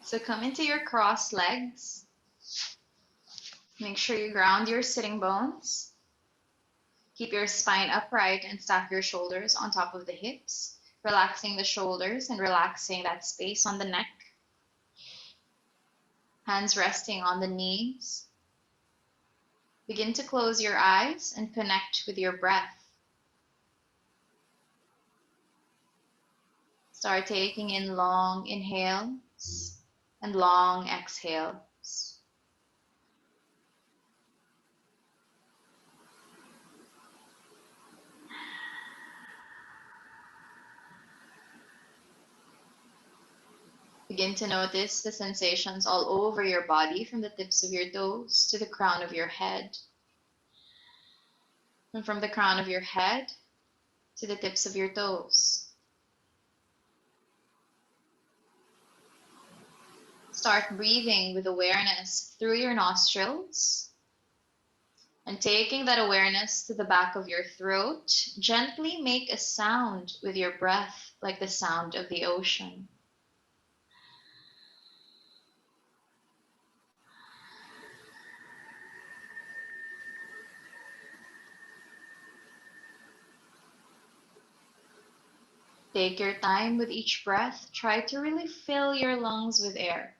So come into your crossed legs. Make sure you ground your sitting bones. Keep your spine upright and stack your shoulders on top of the hips, relaxing the shoulders and relaxing that space on the neck. Hands resting on the knees. Begin to close your eyes and connect with your breath. Start taking in long inhales and long exhales. Begin to notice the sensations all over your body, from the tips of your toes to the crown of your head. And from the crown of your head to the tips of your toes. Start breathing with awareness through your nostrils and taking that awareness to the back of your throat. Gently make a sound with your breath, like the sound of the ocean. Take your time with each breath. Try to really fill your lungs with air.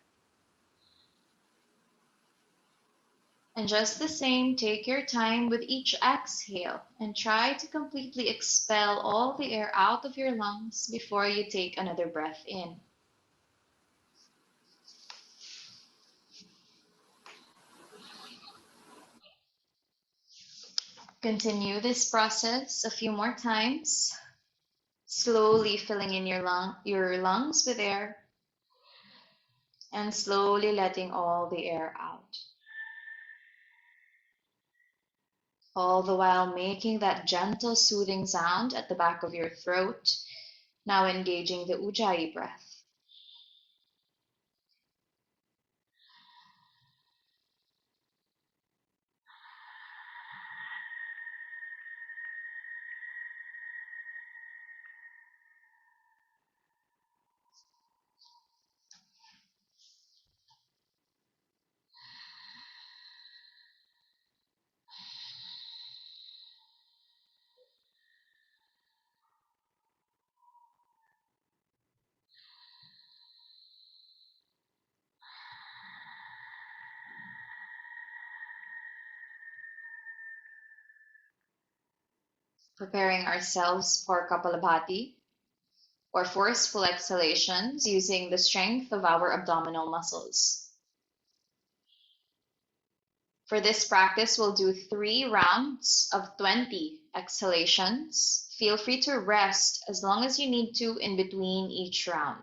And just the same, take your time with each exhale and try to completely expel all the air out of your lungs before you take another breath in. Continue this process a few more times, slowly filling in your lungs with air and slowly letting all the air out. All the while making that gentle, soothing sound at the back of your throat, now engaging the Ujjayi breath. Preparing ourselves for Kapalabhati, or forceful exhalations using the strength of our abdominal muscles. For this practice, we'll do 3 rounds of 20 exhalations. Feel free to rest as long as you need to in between each round.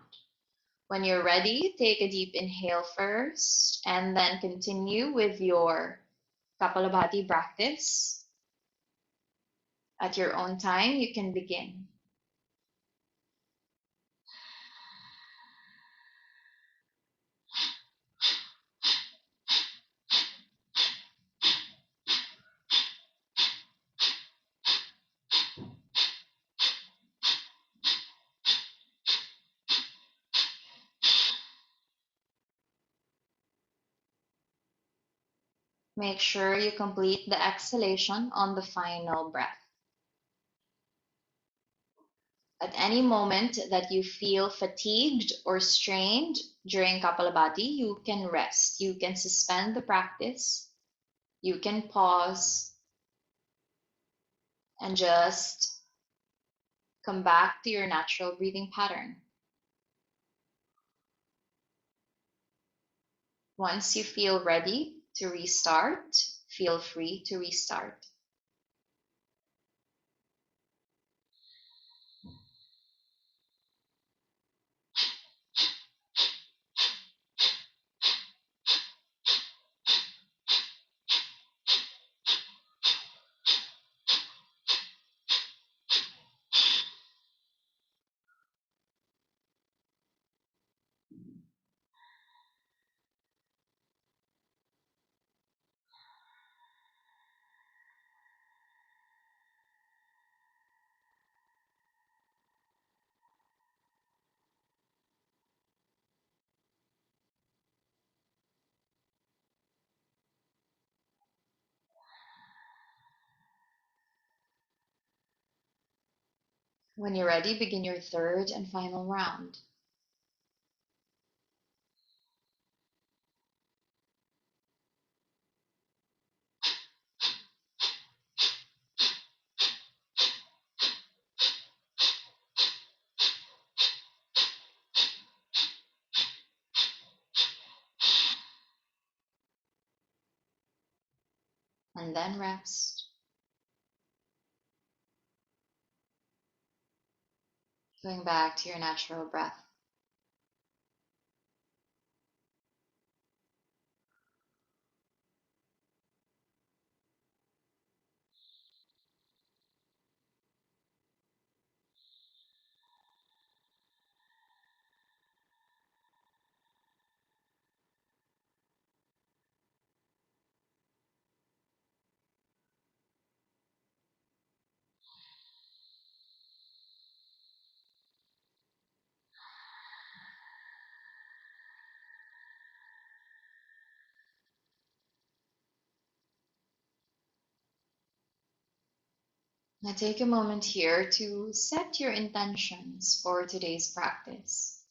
When you're ready, take a deep inhale first and then continue with your Kapalabhati practice. At your own time, you can begin. Make sure you complete the exhalation on the final breath. At any moment that you feel fatigued or strained during Kapalabhati, you can rest. You can suspend the practice. You can pause and just come back to your natural breathing pattern. Once you feel ready to restart, feel free to restart. When you're ready, begin your third and final round. And then rest. Going back to your natural breath. Now take a moment here to set your intentions for today's practice.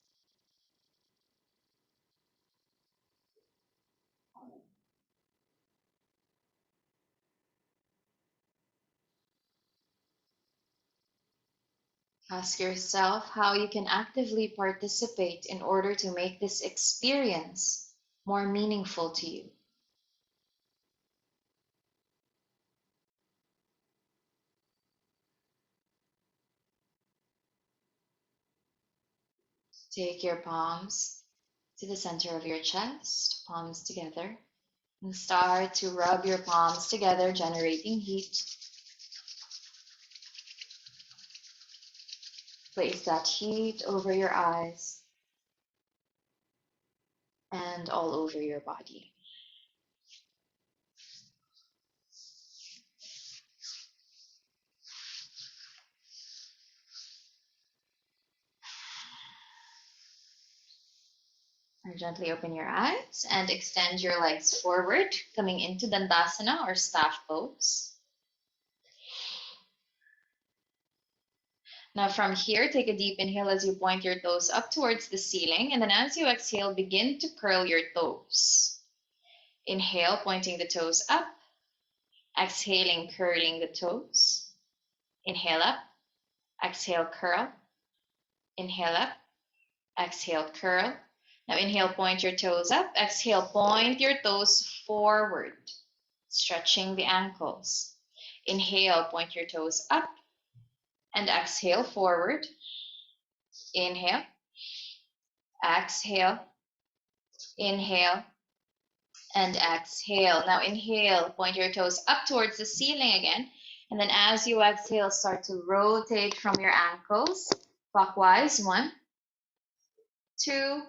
Ask yourself how you can actively participate in order to make this experience more meaningful to you. Take your palms to the center of your chest, palms together, and start to rub your palms together, generating heat. Place that heat over your eyes and all over your body. And gently open your eyes and extend your legs forward, coming into Dandasana or staff pose. Now from here, take a deep inhale as you point your toes up towards the ceiling. And then as you exhale, begin to curl your toes. Inhale, pointing the toes up. Exhaling, curling the toes. Inhale up. Exhale, curl. Inhale up. Exhale, curl. Now inhale, point your toes up. Exhale, point your toes forward, stretching the ankles. Inhale, point your toes up. And exhale, forward. Inhale. Exhale. Inhale. And exhale. Now inhale, point your toes up towards the ceiling again. And then as you exhale, start to rotate from your ankles clockwise. 1, 2,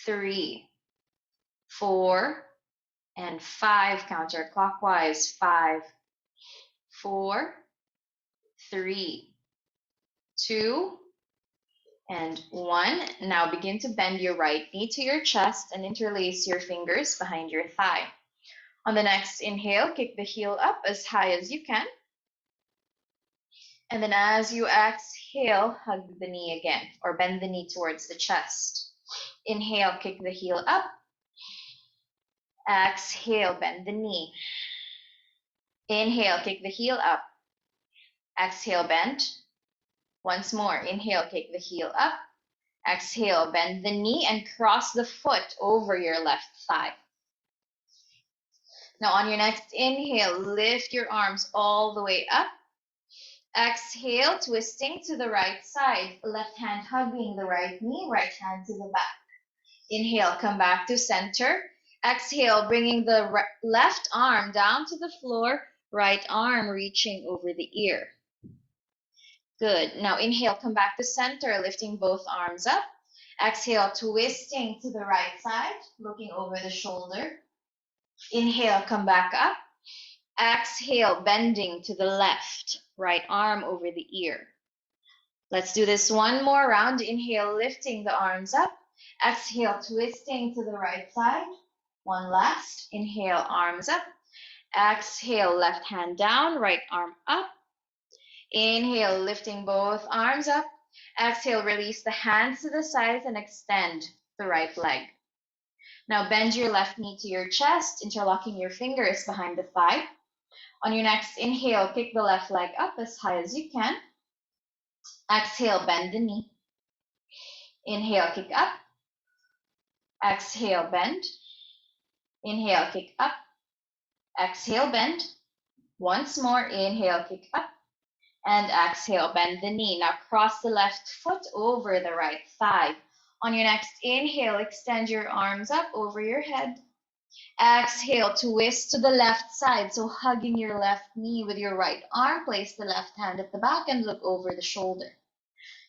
3, 4, and 5. Counterclockwise. 5, 4, 3, 2, and 1. Now begin to bend your right knee to your chest and interlace your fingers behind your thigh. On the next inhale, kick the heel up as high as you can. And then as you exhale, hug the knee again, or bend the knee towards the chest. Inhale, kick the heel up. Exhale, bend the knee. Inhale, kick the heel up. Exhale, bend. Once more, inhale, kick the heel up. Exhale, bend the knee and cross the foot over your left thigh. Now on your next inhale, lift your arms all the way up. Exhale, twisting to the right side. Left hand hugging the right knee, right hand to the back. Inhale, come back to center. Exhale, bringing the left arm down to the floor, right arm reaching over the ear. Good. Now inhale, come back to center, lifting both arms up. Exhale, twisting to the right side, looking over the shoulder. Inhale, come back up. Exhale, bending to the left, right arm over the ear. Let's do this one more round. Inhale, lifting the arms up. Exhale, twisting to the right side. One last. Inhale, arms up. Exhale, left hand down, right arm up. Inhale, lifting both arms up. Exhale, release the hands to the sides and extend the right leg. Now bend your left knee to your chest, interlocking your fingers behind the thigh. On your next inhale, kick the left leg up as high as you can. Exhale, bend the knee. Inhale, kick up. Exhale, bend. Inhale, kick up. Exhale, bend. Once more, inhale, kick up. And exhale, bend the knee. Now cross the left foot over the right thigh. On your next inhale, extend your arms up over your head. Exhale, twist to the left side. So hugging your left knee with your right arm, place the left hand at the back and look over the shoulder.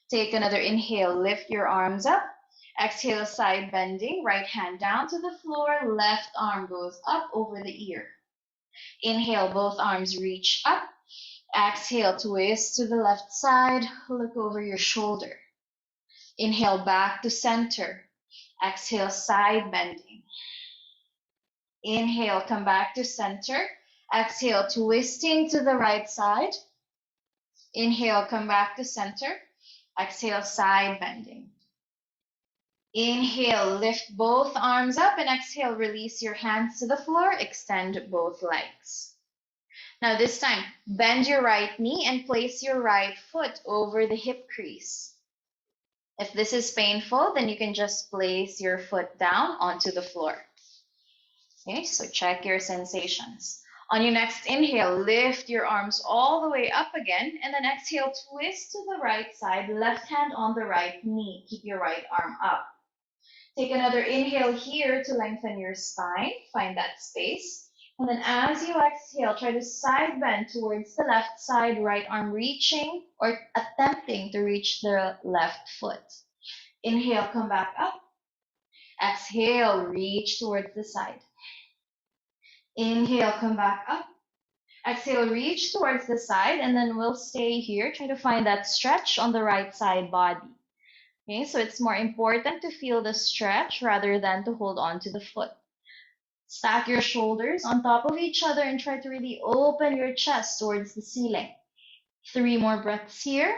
Take another inhale, lift your arms up. Exhale, side bending, right hand down to the floor, left arm goes up over the ear. Inhale, both arms reach up. Exhale, twist to the left side, look over your shoulder. Inhale, back to center. Exhale, side bending. Inhale, come back to center. Exhale, twisting to the right side. Inhale, come back to center. Exhale, side bending. Inhale, lift both arms up, and exhale, release your hands to the floor, extend both legs. Now this time, bend your right knee and place your right foot over the hip crease. If this is painful, then you can just place your foot down onto the floor. Okay, so check your sensations. On your next inhale, lift your arms all the way up again, and then exhale, twist to the right side, left hand on the right knee. Keep your right arm up. Take another inhale here to lengthen your spine. Find that space. And then as you exhale, try to side bend towards the left side, right arm reaching or attempting to reach the left foot. Inhale, come back up. Exhale, reach towards the side. Inhale, come back up. Exhale, reach towards the side, and then we'll stay here. Try to find that stretch on the right side body. Okay, so it's more important to feel the stretch rather than to hold on to the foot. Stack your shoulders on top of each other and try to really open your chest towards the ceiling. 3 more breaths here.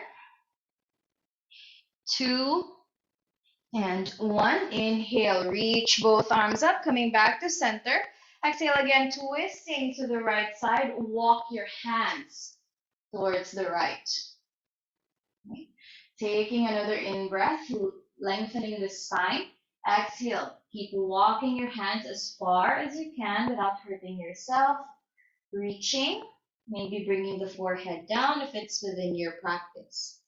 2 and 1. Inhale, reach both arms up, coming back to center. Exhale again, twisting to the right side. Walk your hands towards the right. Okay. Taking another in-breath, lengthening the spine. Exhale, keep walking your hands as far as you can without hurting yourself. Reaching, maybe bringing the forehead down if it's within your practice.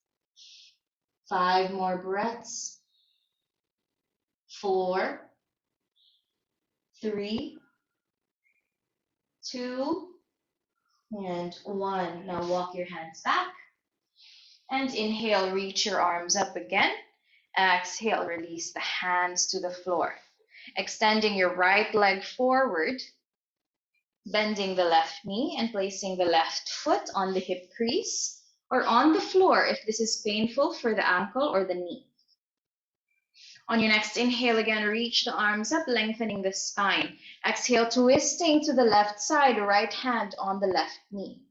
5 more breaths. 4, 3, 2, and 1. Now walk your hands back. And inhale, reach your arms up again. Exhale, release the hands to the floor. Extending your right leg forward, bending the left knee and placing the left foot on the hip crease or on the floor if this is painful for the ankle or the knee. On your next inhale, again, reach the arms up, lengthening the spine. Exhale, twisting to the left side, right hand on the left knee.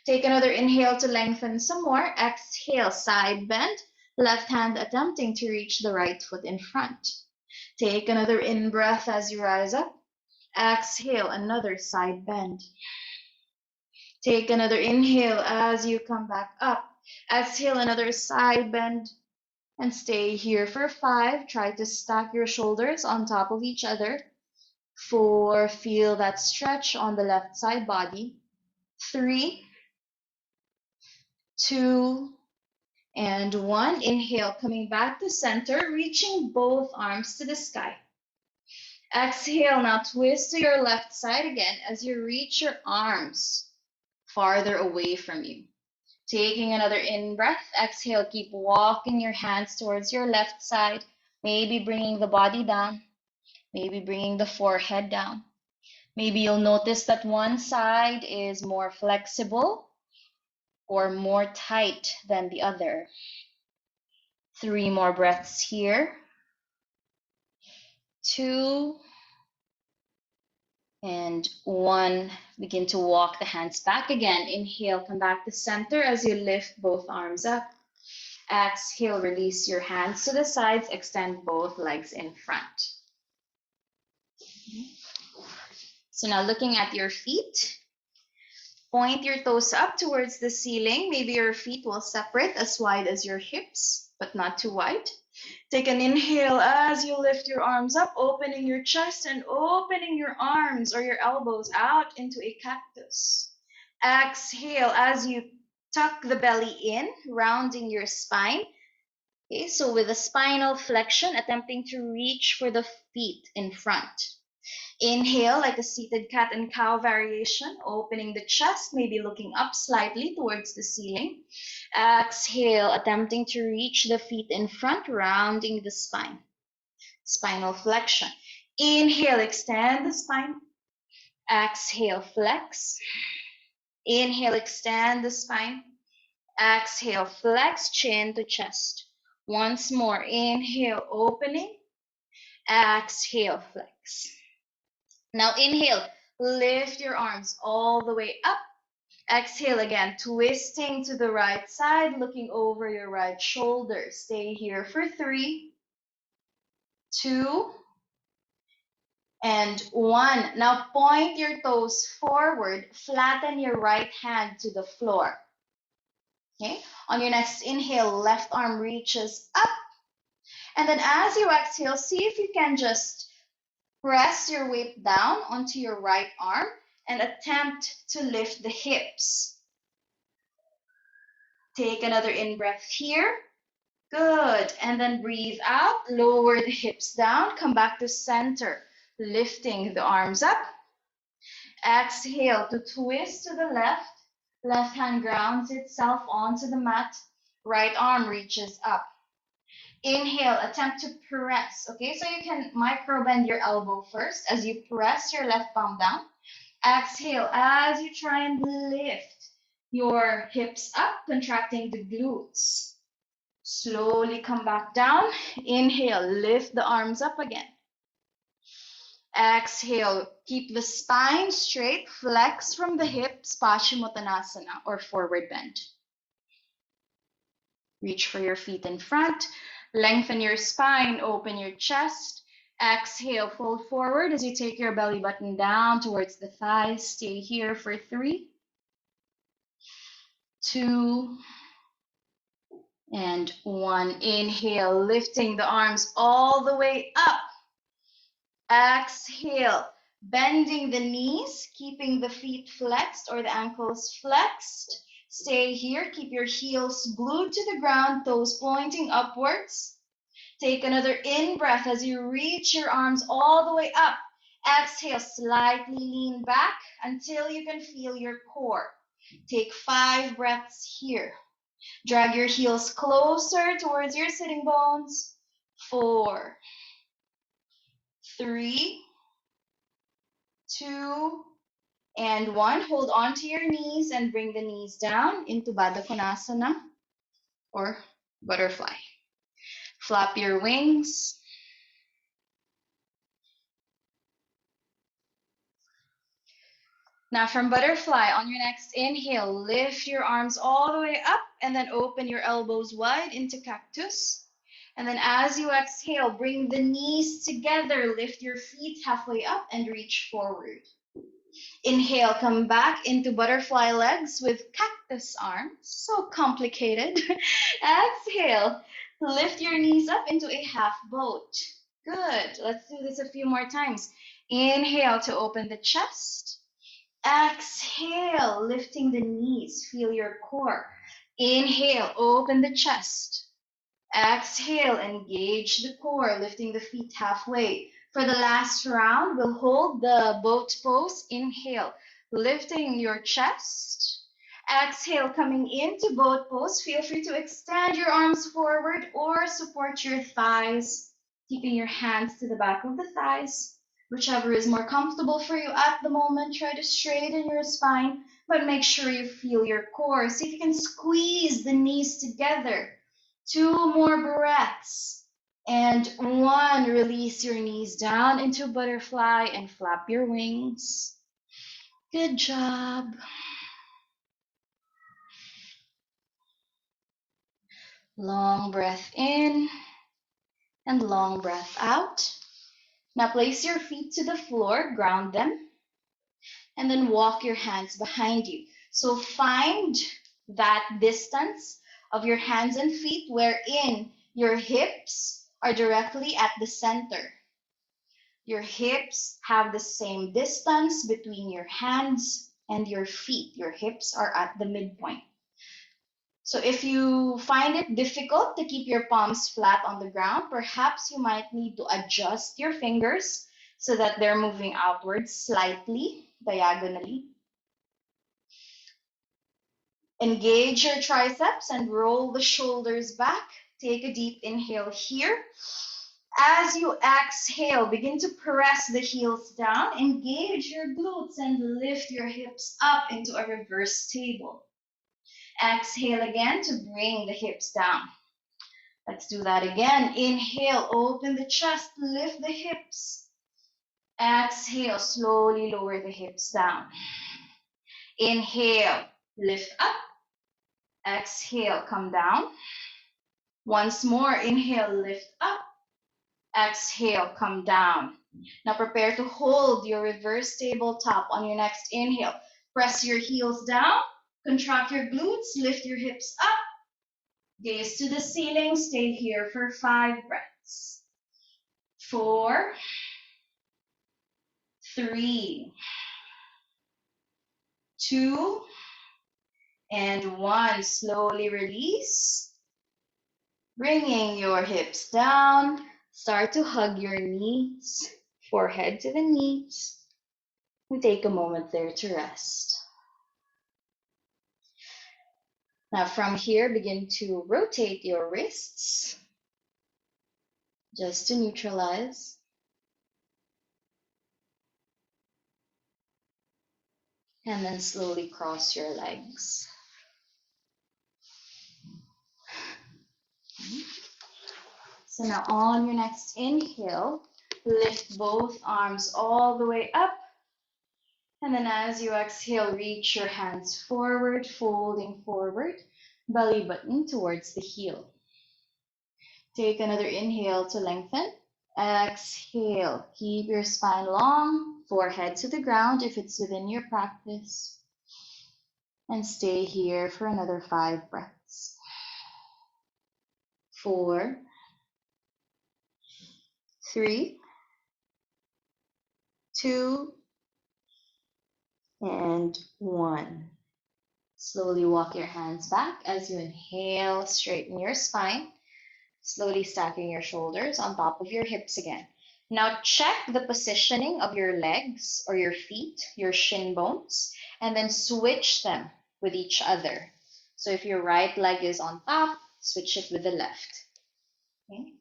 Take another inhale to lengthen some more. Exhale, side bend. Left hand attempting to reach the right foot in front. Take another in-breath as you rise up. Exhale, another side bend. Take another inhale as you come back up. Exhale, another side bend. And stay here for 5. Try to stack your shoulders on top of each other. 4, feel that stretch on the left side body. 3, 2, and 1. Inhale, coming back to center, reaching both arms to the sky. Exhale, now twist to your left side again as you reach your arms farther away from you. Taking another in-breath. Exhale, keep walking your hands towards your left side, maybe bringing the body down, maybe bringing the forehead down. Maybe you'll notice that one side is more flexible or more tight than the other. 3 more breaths here. 2, And 1, begin to walk the hands back again. Inhale, come back to center as you lift both arms up. Exhale, release your hands to the sides, extend both legs in front. So now looking at your feet, point your toes up towards the ceiling. Maybe your feet will separate as wide as your hips, but not too wide. Take an inhale as you lift your arms up, opening your chest and opening your arms or your elbows out into a cactus. Exhale as you tuck the belly in, rounding your spine. Okay, so with a spinal flexion, attempting to reach for the feet in front. Inhale like a seated cat and cow variation, opening the chest, maybe looking up slightly towards the ceiling. Exhale, attempting to reach the feet in front, rounding the spine. Spinal flexion. Inhale, extend the spine. Exhale, flex. Inhale, extend the spine. Exhale, flex, chin to chest. Once more, inhale, opening. Exhale, flex. Now inhale, lift your arms all the way up. Exhale again, twisting to the right side, looking over your right shoulder. Stay here for 3, 2, and 1. Now point your toes forward, flatten your right hand to the floor. Okay, on your next inhale, left arm reaches up. And then as you exhale, see if you can just press your weight down onto your right arm and attempt to lift the hips. Take another in-breath here. Good. And then breathe out. Lower the hips down. Come back to center. Lifting the arms up. Exhale to twist to the left. Left hand grounds itself onto the mat. Right arm reaches up. Inhale, attempt to press. Okay, so you can micro bend your elbow first as you press your left palm down. Exhale as you try and lift your hips up, contracting the glutes. Slowly come back down. Inhale, lift the arms up again. Exhale, keep the spine straight, flex from the hips, Paschimottanasana or forward bend. Reach for your feet in front. Lengthen your spine, open your chest. Exhale, fold forward as you take your belly button down towards the thighs. Stay here for 3, 2, and 1. Inhale, lifting the arms all the way up. Exhale, bending the knees, keeping the feet flexed or the ankles flexed. Stay here, keep your heels glued to the ground, toes pointing upwards. Take another in-breath as you reach your arms all the way up. Exhale, slightly lean back until you can feel your core. Take 5 breaths here. Drag your heels closer towards your sitting bones. 4, 3, 2, and 1. Hold on to your knees and bring the knees down into Baddha Konasana or butterfly. Flap your wings. Now from butterfly, on your next inhale, lift your arms all the way up and then open your elbows wide into cactus. And then as you exhale, bring the knees together, lift your feet halfway up and reach forward. Inhale, come back into butterfly legs with cactus arms. So complicated. Exhale, lift your knees up into a half boat. Good. Let's do this a few more times. Inhale to open the chest. Exhale, lifting the knees. Feel your core. Inhale, open the chest. Exhale, engage the core, lifting the feet halfway. For the last round, we'll hold the boat pose. Inhale, lifting your chest. Exhale, coming into boat pose. Feel free to extend your arms forward or support your thighs, keeping your hands to the back of the thighs. Whichever is more comfortable for you at the moment. Try to straighten your spine, but make sure you feel your core. See if you can squeeze the knees together. 2 more breaths. And one, release your knees down into butterfly and flap your wings. Good job. Long breath in and long breath out. Now place your feet to the floor, ground them, and then walk your hands behind you. So find that distance of your hands and feet wherein your hips are directly at the center. Your hips have the same distance between your hands and your feet. Your hips are at the midpoint. So if you find it difficult to keep your palms flat on the ground, perhaps you might need to adjust your fingers so that they're moving outwards slightly, diagonally. Engage your triceps and roll the shoulders back. Take a deep inhale here. As you exhale, begin to press the heels down. Engage your glutes and lift your hips up into a reverse table. Exhale again to bring the hips down. Let's do that again. Inhale, open the chest, lift the hips. Exhale, slowly lower the hips down. Inhale, lift up. Exhale, come down. Once more, inhale, lift up. Exhale, come down. Now prepare to hold your reverse tabletop on your next inhale. Press your heels down, contract your glutes, lift your hips up. Gaze to the ceiling, stay here for 5 breaths. 4, 3, 2, and 1. Slowly release. Bringing your hips down. Start to hug your knees, forehead to the knees. We take a moment there to rest. Now from here, begin to rotate your wrists just to neutralize. And then slowly cross your legs. So now on your next inhale, lift both arms all the way up. And then as you exhale, reach your hands forward, folding forward, belly button towards the heel. Take another inhale to lengthen. Exhale, keep your spine long, forehead to the ground if it's within your practice. And stay here for another 5 breaths. 4, 3, 2, and 1. Slowly walk your hands back as you inhale, straighten your spine, slowly stacking your shoulders on top of your hips again. Now check the positioning of your legs or your feet, your shin bones, and then switch them with each other. So if your right leg is on top, switch it with the left. Okay.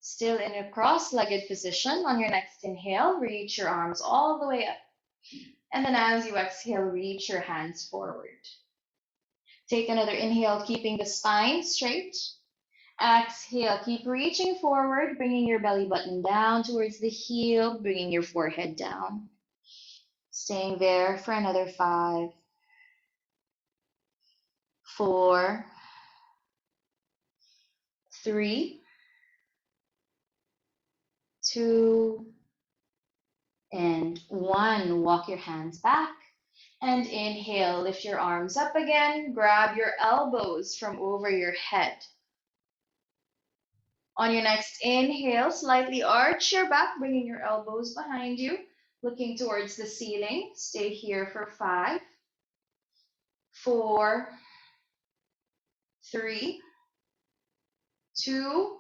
Still in a cross-legged position. On your next inhale, reach your arms all the way up. And then as you exhale, reach your hands forward. Take another inhale, keeping the spine straight. Exhale, keep reaching forward, bringing your belly button down towards the heel, bringing your forehead down. Staying there for another 5, 4, 3, 2, and 1. Walk your hands back. And inhale, lift your arms up again. Grab your elbows from over your head. On your next inhale, slightly arch your back, bringing your elbows behind you, looking towards the ceiling. Stay here for 5, 4, 3, 2,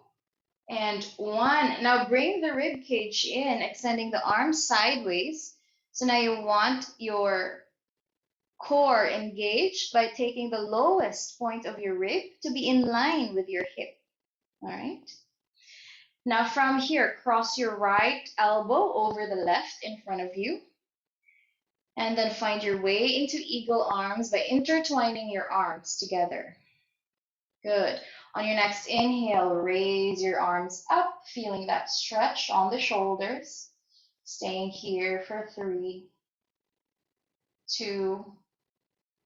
and 1. Now bring the rib cage in, extending the arms sideways. So now you want your core engaged by taking the lowest point of your rib to be in line with your hip. All right. Now from here, cross your right elbow over the left in front of you. And then find your way into eagle arms by intertwining your arms together. Good. On your next inhale, raise your arms up, feeling that stretch on the shoulders. Staying here for 3, 2,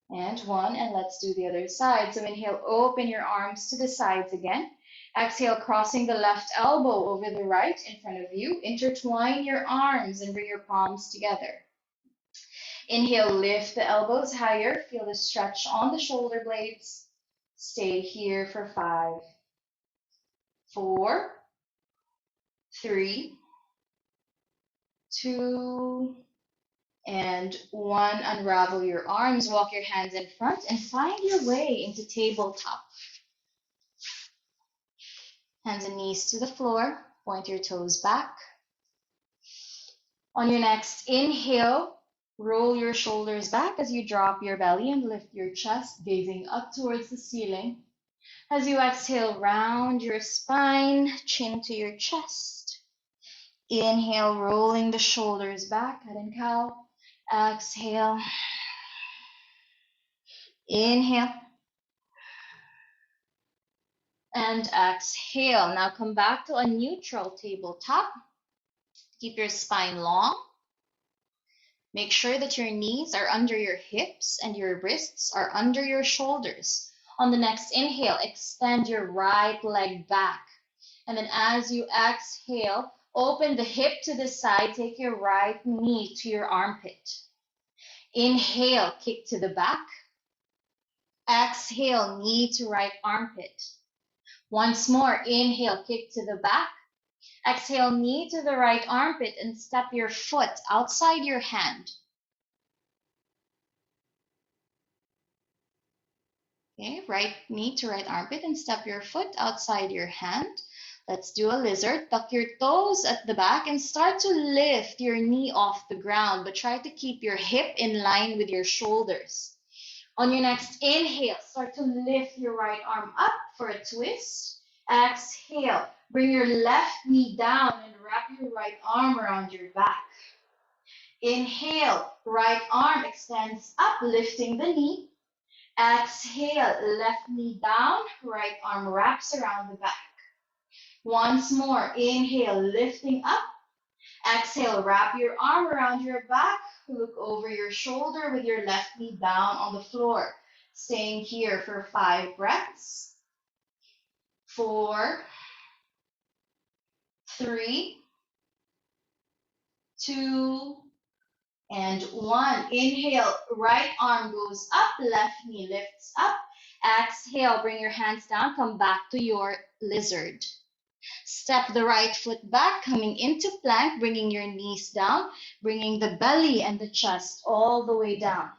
and 1. And let's do the other side. So inhale, open your arms to the sides again. Exhale, crossing the left elbow over the right in front of you. Intertwine your arms and bring your palms together. Inhale, lift the elbows higher. Feel the stretch on the shoulder blades. Stay here for 5, 4, 3, 2, and 1. Unravel your arms, walk your hands in front, and find your way into tabletop. Hands and knees to the floor. Point your toes back. On your next inhale, roll your shoulders back as you drop your belly and lift your chest, gazing up towards the ceiling. As you exhale, round your spine, chin to your chest. Inhale, rolling the shoulders back, cat and cow. Exhale. Inhale. And exhale. Now come back to a neutral tabletop. Keep your spine long. Make sure that your knees are under your hips and your wrists are under your shoulders. On the next inhale, extend your right leg back. And then as you exhale, open the hip to the side. Take your right knee to your armpit. Inhale, kick to the back. Exhale, knee to right armpit. Once more, inhale, kick to the back. Exhale, knee to the right armpit and step your foot outside your hand. Okay, right knee to right armpit and step your foot outside your hand. Let's do a lizard. Tuck your toes at the back and start to lift your knee off the ground, but try to keep your hip in line with your shoulders. On your next inhale, start to lift your right arm up for a twist. Exhale, bring your left knee down and wrap your right arm around your back. Inhale, right arm extends up, lifting the knee. Exhale, left knee down, right arm wraps around the back. Once more, inhale, lifting up. Exhale, wrap your arm around your back. Look over your shoulder with your left knee down on the floor. Staying here for 5 breaths. 4, 3, 2, and 1. Inhale, right arm goes up, left knee lifts up. Exhale, bring your hands down, come back to your lizard. Step the right foot back, coming into plank, bringing your knees down, bringing the belly and the chest all the way down.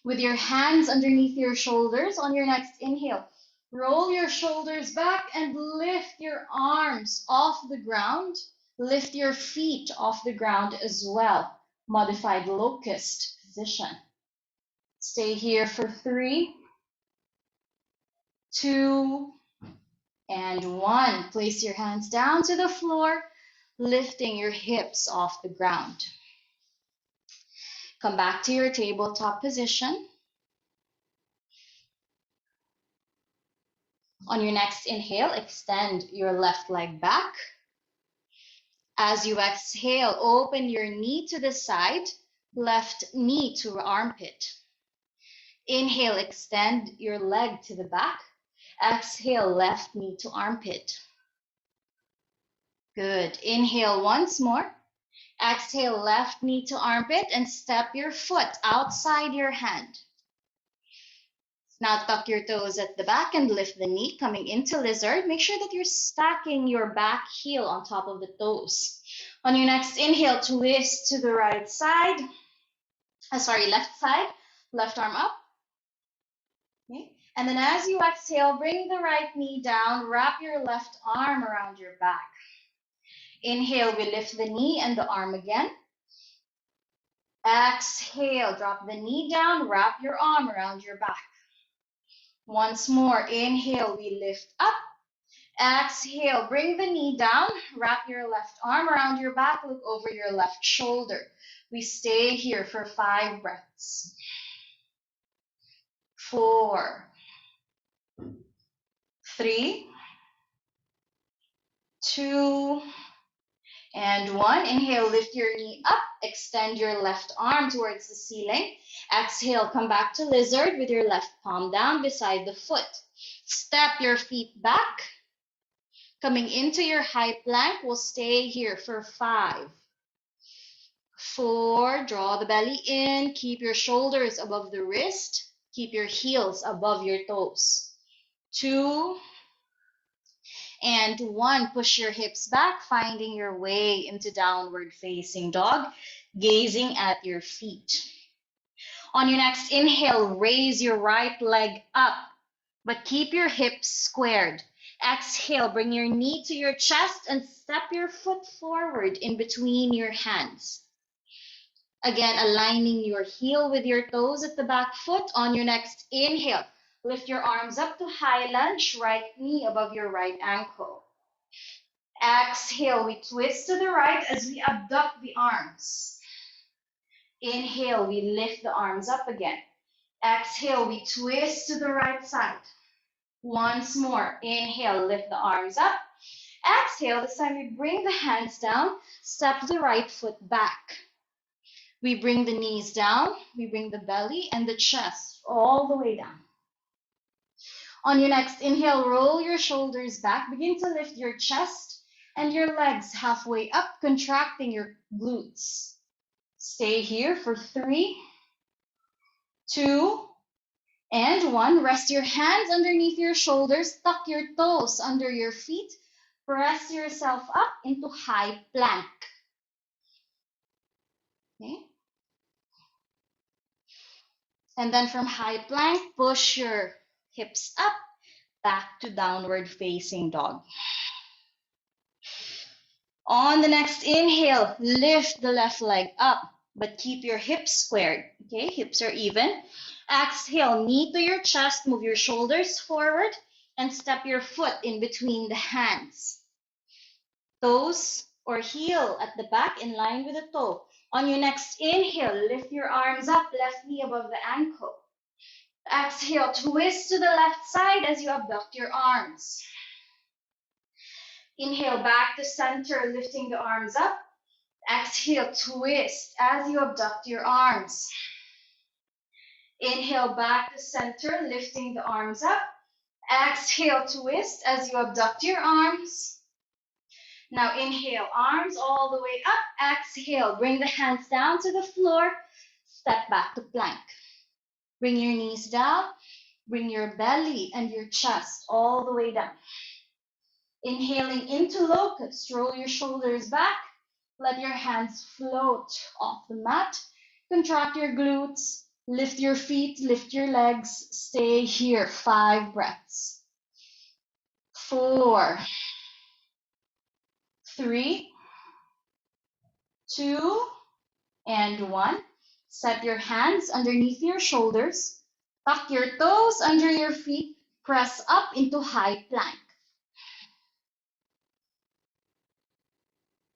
With your hands underneath your shoulders, on your next inhale, roll your shoulders back and lift your arms off the ground. Lift your feet off the ground as well. Modified locust position. Stay here for 3, 2, and 1. Place your hands down to the floor, lifting your hips off the ground. Come back to your tabletop position. On your next inhale, extend your left leg back. As you exhale, open your knee to the side, left knee to armpit. Inhale, extend your leg to the back. Exhale, left knee to armpit. Good. Inhale once more. Exhale, left knee to armpit and step your foot outside your hand. Now tuck your toes at the back and lift the knee, coming into lizard. Make sure that you're stacking your back heel on top of the toes. On your next inhale, twist to the right side. Left side. Left arm up. Okay. And then as you exhale, bring the right knee down, wrap your left arm around your back. Inhale, we lift the knee and the arm again. Exhale, drop the knee down, wrap your arm around your back. Once more, inhale, we lift up. Exhale, bring the knee down, wrap your left arm around your back, look over your left shoulder. We stay here for 5 breaths. 4, 3, 2, and 1. Inhale, lift your knee up. Extend your left arm towards the ceiling. Exhale, come back to lizard with your left palm down beside the foot. Step your feet back. Coming into your high plank, we'll stay here for 5, 4, draw the belly in, keep your shoulders above the wrist, keep your heels above your toes. 2, and 1, push your hips back, finding your way into downward facing dog, gazing at your feet. On your next inhale, raise your right leg up, but keep your hips squared. Exhale, bring your knee to your chest and step your foot forward in between your hands. Again, aligning your heel with your toes at the back foot. On your next inhale, lift your arms up to high lunge, right knee above your right ankle. Exhale, we twist to the right as we abduct the arms. Inhale, we lift the arms up again. Exhale, we twist to the right side. Once more, inhale, lift the arms up. Exhale, this time we bring the hands down, step the right foot back. We bring the knees down, we bring the belly and the chest all the way down. On your next inhale, roll your shoulders back, begin to lift your chest and your legs halfway up, contracting your glutes. Stay here for 3, 2, and 1. Rest your hands underneath your shoulders, tuck your toes under your feet, press yourself up into high plank. Okay. And then from high plank, push your hips up, back to downward facing dog. On the next inhale, lift the left leg up, but keep your hips squared. Okay, hips are even. Exhale, knee to your chest, move your shoulders forward, and step your foot in between the hands. Toes or heel at the back in line with the toe. On your next inhale, lift your arms up, left knee above the ankle. Exhale, twist to the left side as you abduct your arms. Inhale, back to center, lifting the arms up. Exhale, twist as you abduct your arms. Inhale, back to center, lifting the arms up. Exhale, twist as you abduct your arms. Now inhale, arms all the way up. Exhale, bring the hands down to the floor. Step back to plank. Bring your knees down. Bring your belly and your chest all the way down. Inhaling into locust, roll your shoulders back. Let your hands float off the mat. Contract your glutes. Lift your feet, lift your legs. Stay here, 5 breaths. 4, 3, 2, and 1. Set your hands underneath your shoulders. Tuck your toes under your feet. Press up into high plank.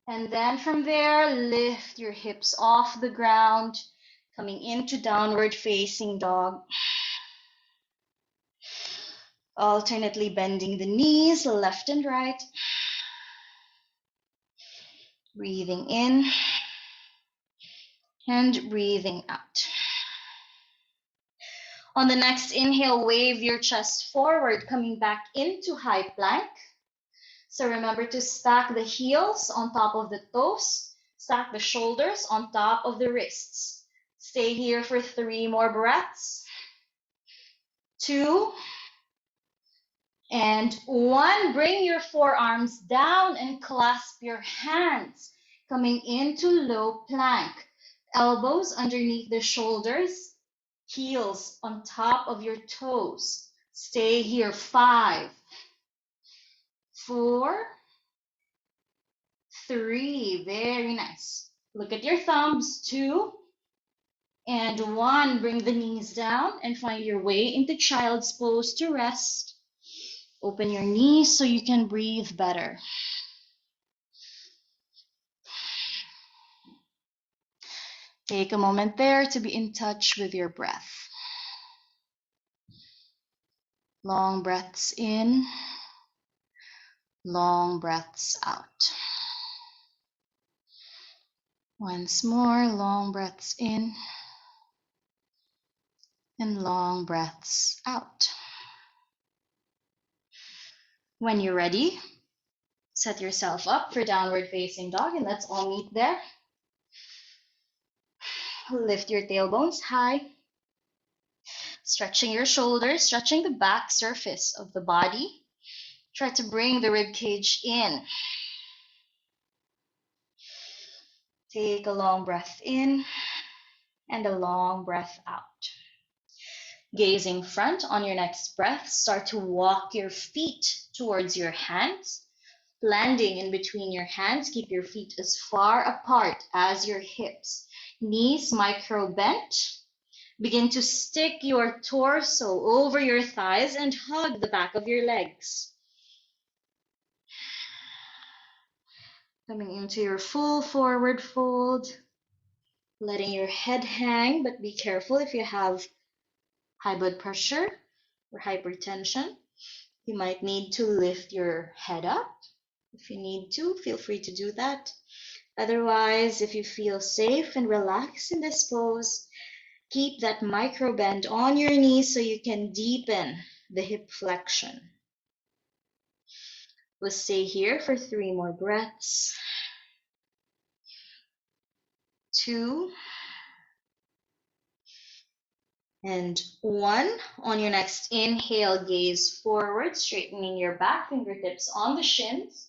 And then from there, lift your hips off the ground, coming into downward facing dog. Alternately bending the knees left and right. Breathing in and breathing out. On the next inhale, wave your chest forward, coming back into high plank. So remember to stack the heels on top of the toes, stack the shoulders on top of the wrists. Stay here for 3 more breaths. 2, and 1. Bring your forearms down and clasp your hands, coming into low plank. Elbows underneath the shoulders, heels on top of your toes. Stay here, 5, 4, 3, very nice. Look at your thumbs, 2, and 1. Bring the knees down and find your way into child's pose to rest. Open your knees so you can breathe better. Take a moment there to be in touch with your breath. Long breaths in, long breaths out. Once more, long breaths in and long breaths out. When you're ready, set yourself up for downward facing dog, and let's all meet there. Lift your tailbones high, stretching your shoulders, stretching the back surface of the body. Try to bring the rib cage in. Take a long breath in and a long breath out. Gazing front on your next breath, start to walk your feet towards your hands. Landing in between your hands, keep your feet as far apart as your hips. Knees micro bent. Begin to stick your torso over your thighs and hug the back of your legs. Coming into your full forward fold. Letting your head hang, but be careful if you have high blood pressure or hypertension. You might need to lift your head up. If you need to, feel free to do that. Otherwise, if you feel safe and relaxed in this pose, keep that micro bend on your knees so you can deepen the hip flexion. We'll stay here for 3 more breaths. 2 and 1. On your next inhale, gaze forward, straightening your back, fingertips on the shins.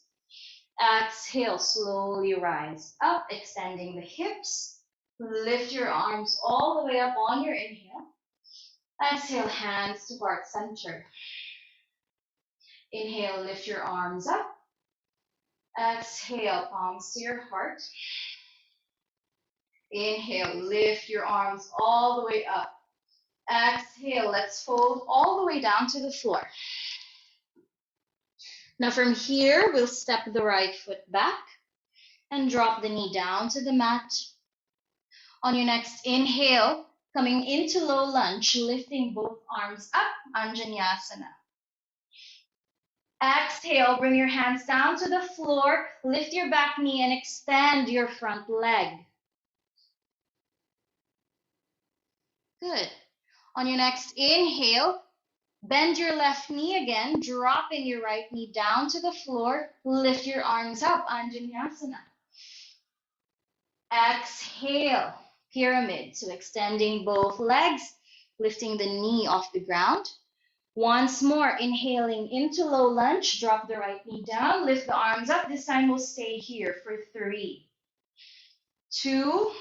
Exhale, slowly rise up, extending the hips. Lift your arms all the way up on your inhale. Exhale, hands to heart center. Inhale, lift your arms up. Exhale, palms to your heart. Inhale, lift your arms all the way up. Exhale, let's fold all the way down to the floor. Now from here, we'll step the right foot back and drop the knee down to the mat. On your next inhale, coming into low lunge, lifting both arms up, Vinyasa. Exhale, bring your hands down to the floor, lift your back knee and extend your front leg. Good. On your next inhale, bend your left knee again, dropping your right knee down to the floor, lift your arms up, Vinyasa. Exhale, pyramid, so extending both legs, lifting the knee off the ground. Once more, inhaling into low lunge, drop the right knee down, lift the arms up. This time we'll stay here for 3, 2,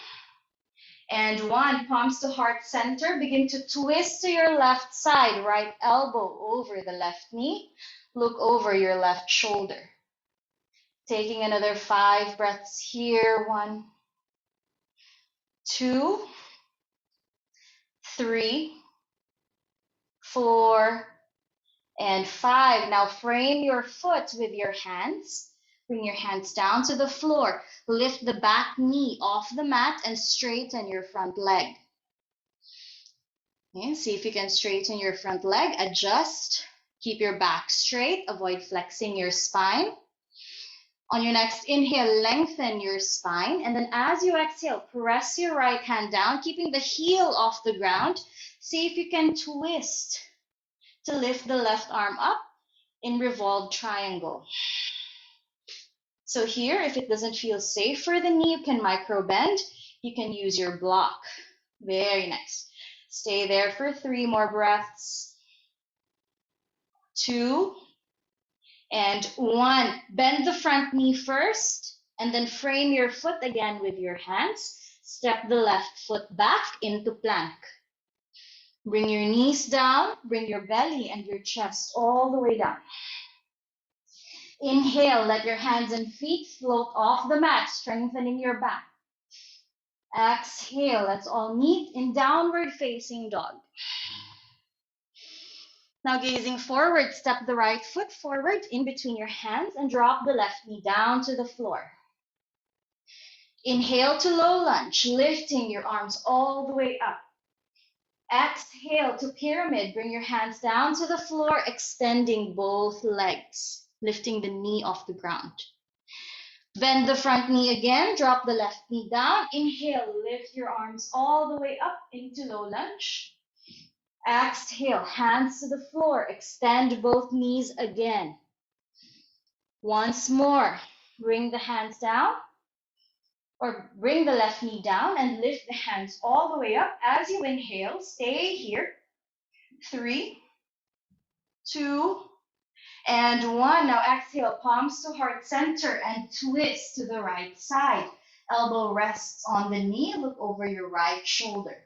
and 1. Palms to heart center. Begin to twist to your left side, right elbow over the left knee. Look over your left shoulder. Taking another 5 breaths here. 1, 2, 3, 4, and 5. Now frame your foot with your hands. Bring your hands down to the floor. Lift the back knee off the mat and straighten your front leg. Okay, see if you can straighten your front leg. Adjust. Keep your back straight. Avoid flexing your spine. On your next inhale, lengthen your spine. And then as you exhale, press your right hand down, keeping the heel off the ground. See if you can twist to lift the left arm up in revolved triangle. So here, if it doesn't feel safe for the knee, you can micro bend. You can use your block. Very nice. Stay there for 3 more breaths. 2 and 1. Bend the front knee first, and then frame your foot again with your hands. Step the left foot back into plank. Bring your knees down, bring your belly and your chest all the way down. Inhale, let your hands and feet float off the mat, strengthening your back. Exhale, let's all meet in downward facing dog. Now gazing forward, step the right foot forward in between your hands and drop the left knee down to the floor. Inhale to low lunge, lifting your arms all the way up. Exhale to pyramid. Bring your hands down to the floor, extending both legs, lifting the knee off the ground. Bend the front knee again, drop the left knee down. Inhale, lift your arms all the way up into low lunge. Exhale, hands to the floor, extend both knees again. Once more, bring the hands down, or bring the left knee down and lift the hands all the way up. As you inhale, stay here. 3, 2, and 1. Now exhale, palms to heart center and twist to the right side. Elbow rests on the knee, look over your right shoulder.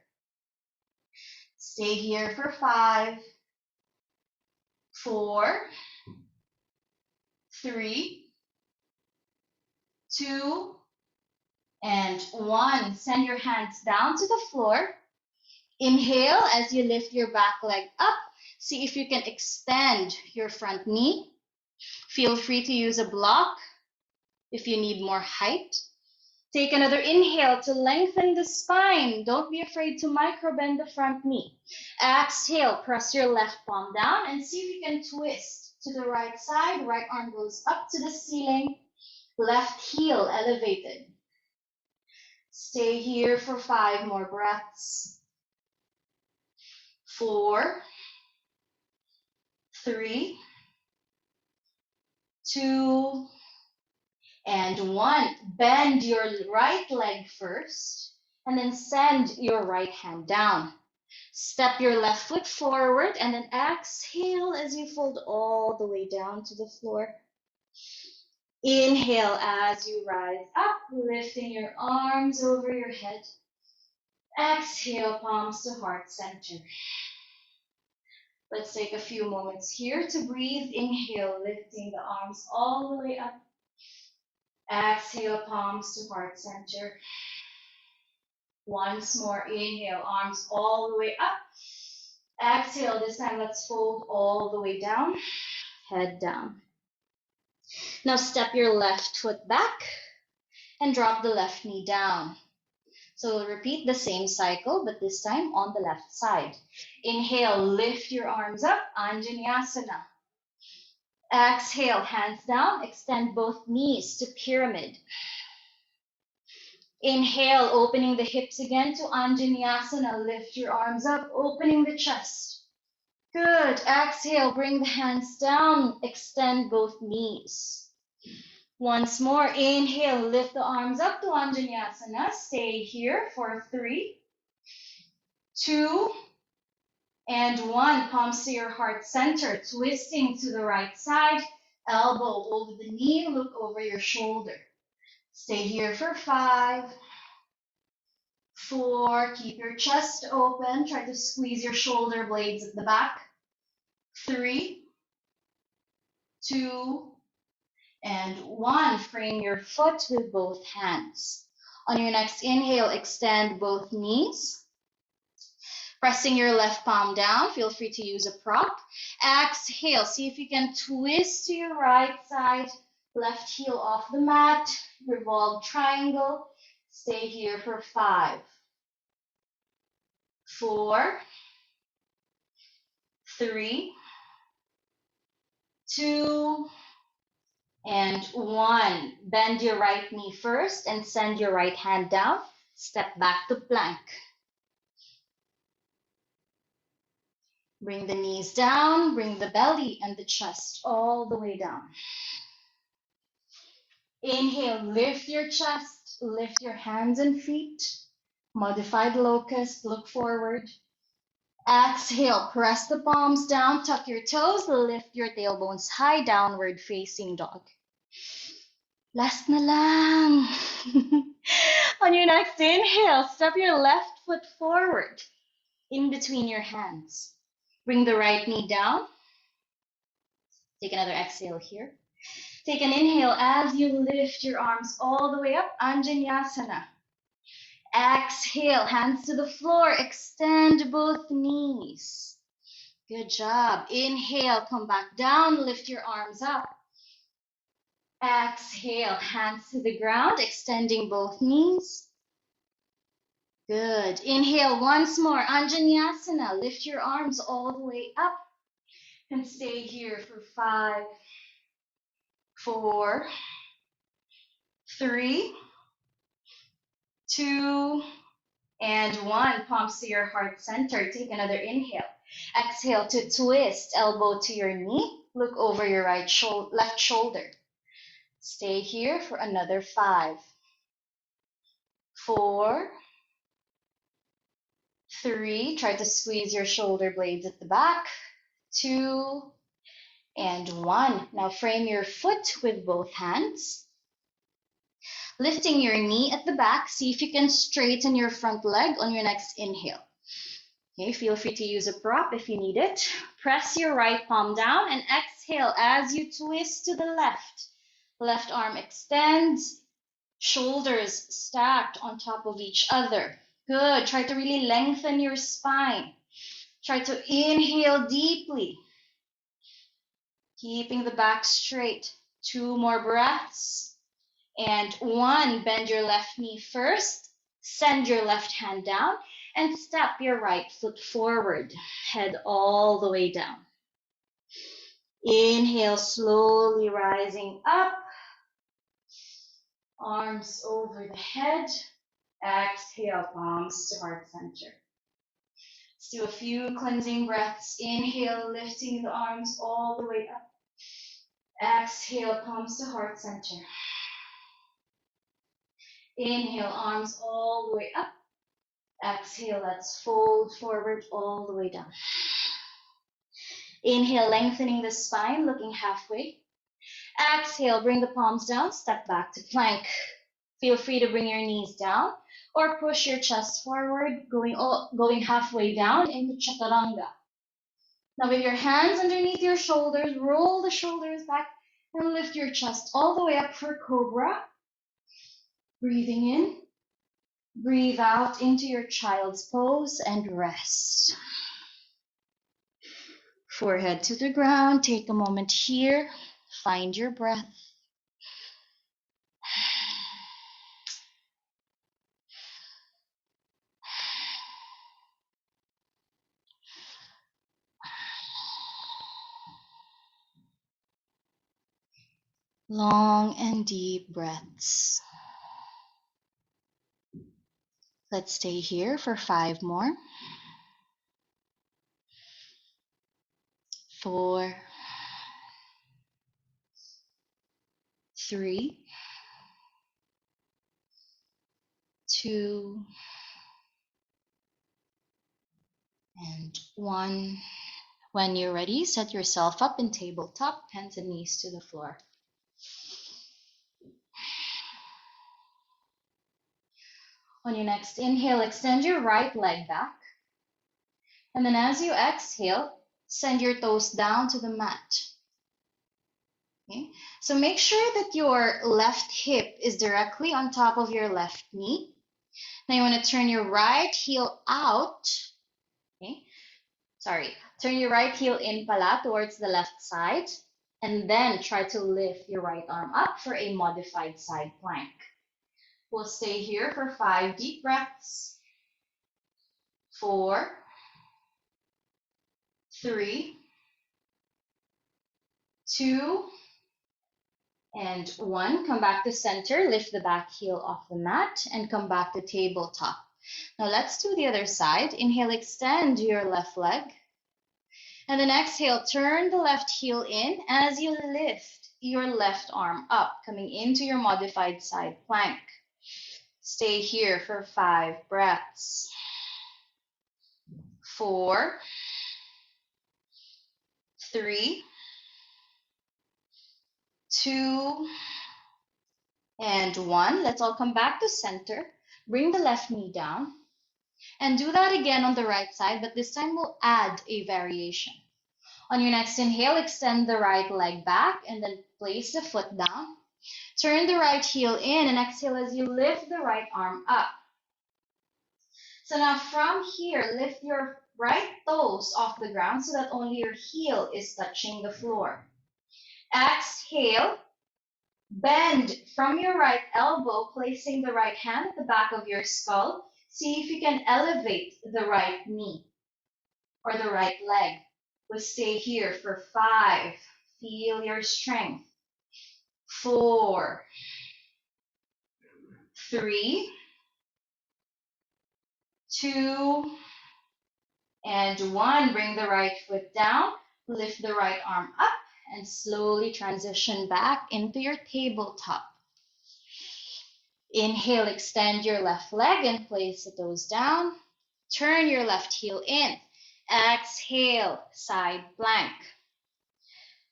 Stay here for 5, 4, 3, 2, and 1. Send your hands down to the floor. Inhale as you lift your back leg up. See if you can extend your front knee. Feel free to use a block if you need more height. Take another inhale to lengthen the spine. Don't be afraid to micro-bend the front knee. Exhale, press your left palm down and see if you can twist to the right side. Right arm goes up to the ceiling. Left heel elevated. Stay here for 5 more breaths. 4, 3, 2, and 1. Bend your right leg first, and then send your right hand down. Step your left foot forward, and then exhale as you fold all the way down to the floor. Inhale as you rise up, lifting your arms over your head. Exhale, palms to heart center. Let's take a few moments here to breathe. Inhale, lifting the arms all the way up. Exhale, palms to heart center. Once more, inhale, arms all the way up. Exhale, this time let's fold all the way down, head down. Now step your left foot back and drop the left knee down. So we'll repeat the same cycle, but this time on the left side. Inhale, lift your arms up, Anjaneyasana. Exhale, hands down, extend both knees to pyramid. Inhale, opening the hips again to Anjaneyasana. Lift your arms up, opening the chest. Good. Exhale, bring the hands down, extend both knees. Once more, inhale, lift the arms up to Anjaneyasana. Stay here for 3, 2, and 1. Palms to your heart center, twisting to the right side. Elbow over the knee, look over your shoulder. Stay here for 5, 4, keep your chest open. Try to squeeze your shoulder blades at the back. 3, 2, and 1. Frame your foot with both hands. On your next inhale, extend both knees. Pressing your left palm down, feel free to use a prop. Exhale, see if you can twist to your right side. Left heel off the mat, revolve triangle. Stay here for 5, 4, 3, 2, and 1. Bend your right knee first and send your right hand down. Step back to plank. Bring the knees down, bring the belly and the chest all the way down. Inhale, lift your chest, lift your hands and feet. Modified locust, look forward. Exhale, press the palms down, tuck your toes, lift your tailbones high, downward facing dog. Last na lang. On your next inhale, step your left foot forward in between your hands. Bring the right knee down. Take another exhale here. Take an inhale as you lift your arms all the way up, Anjaneyasana. Exhale, hands to the floor, extend both knees. Good job. Inhale, come back down, lift your arms up. Exhale, hands to the ground, extending both knees. Good. Inhale once more. Anjaneyasana. Lift your arms all the way up and stay here for 5, 4, 3, 2, and 1. Palms to your heart center. Take another inhale. Exhale to twist. Elbow to your knee. Look over your left shoulder. Stay here for another 5, 4, 3. Try to squeeze your shoulder blades at the back. 2, and 1. Now frame your foot with both hands. Lifting your knee at the back, see if you can straighten your front leg on your next inhale. Okay, feel free to use a prop if you need it. Press your right palm down and exhale as you twist to the left. Left arm extends, shoulders stacked on top of each other. Good. Try to really lengthen your spine. Try to inhale deeply, keeping the back straight. 2 more breaths. And 1, bend your left knee first, send your left hand down, and step your right foot forward. Head all the way down. Inhale, slowly rising up. Arms over the head. Exhale, palms to heart center. Let's do a few cleansing breaths. Inhale, lifting the arms all the way up. Exhale, palms to heart center. Inhale, arms all the way up. Exhale, let's fold forward all the way down. Inhale, lengthening the spine, looking halfway. Exhale, bring the palms down, step back to plank. Feel free to bring your knees down or push your chest forward, going halfway down into chaturanga. Now with your hands underneath your shoulders, roll the shoulders back and lift your chest all the way up for cobra. Breathing in. Breathe out into your child's pose and rest. Forehead to the ground. Take a moment here. Find your breath. Long and deep breaths. Let's stay here for 5 more. 4, 3, 2, and 1. When you're ready, set yourself up in tabletop, hands and knees to the floor. On your next inhale, extend your right leg back. And then as you exhale, send your toes down to the mat. Okay? So make sure that your left hip is directly on top of your left knee. Now you want to turn your right heel out. Okay? Turn your right heel in pala towards the left side. And then try to lift your right arm up for a modified side plank. We'll stay here for 5 deep breaths. 4, 3, 2, and 1. Come back to center. Lift the back heel off the mat and come back to tabletop. Now let's do the other side. Inhale, extend your left leg. And then exhale, turn the left heel in as you lift your left arm up, coming into your modified side plank. Stay here for 5 breaths. 4, 3, 2, and 1. Let's all come back to center. Bring the left knee down. And do that again on the right side, but this time we'll add a variation. On your next inhale, extend the right leg back and then place the foot down. Turn the right heel in and exhale as you lift the right arm up. So now from here, lift your right toes off the ground so that only your heel is touching the floor. Exhale, bend from your right elbow, placing the right hand at the back of your skull. See if you can elevate the right knee or the right leg. We'll stay here for 5. Feel your strength. 4, 3, 2, and 1. Bring the right foot down. Lift the right arm up and slowly transition back into your tabletop. Inhale, extend your left leg and place the toes down. Turn your left heel in. Exhale, side plank.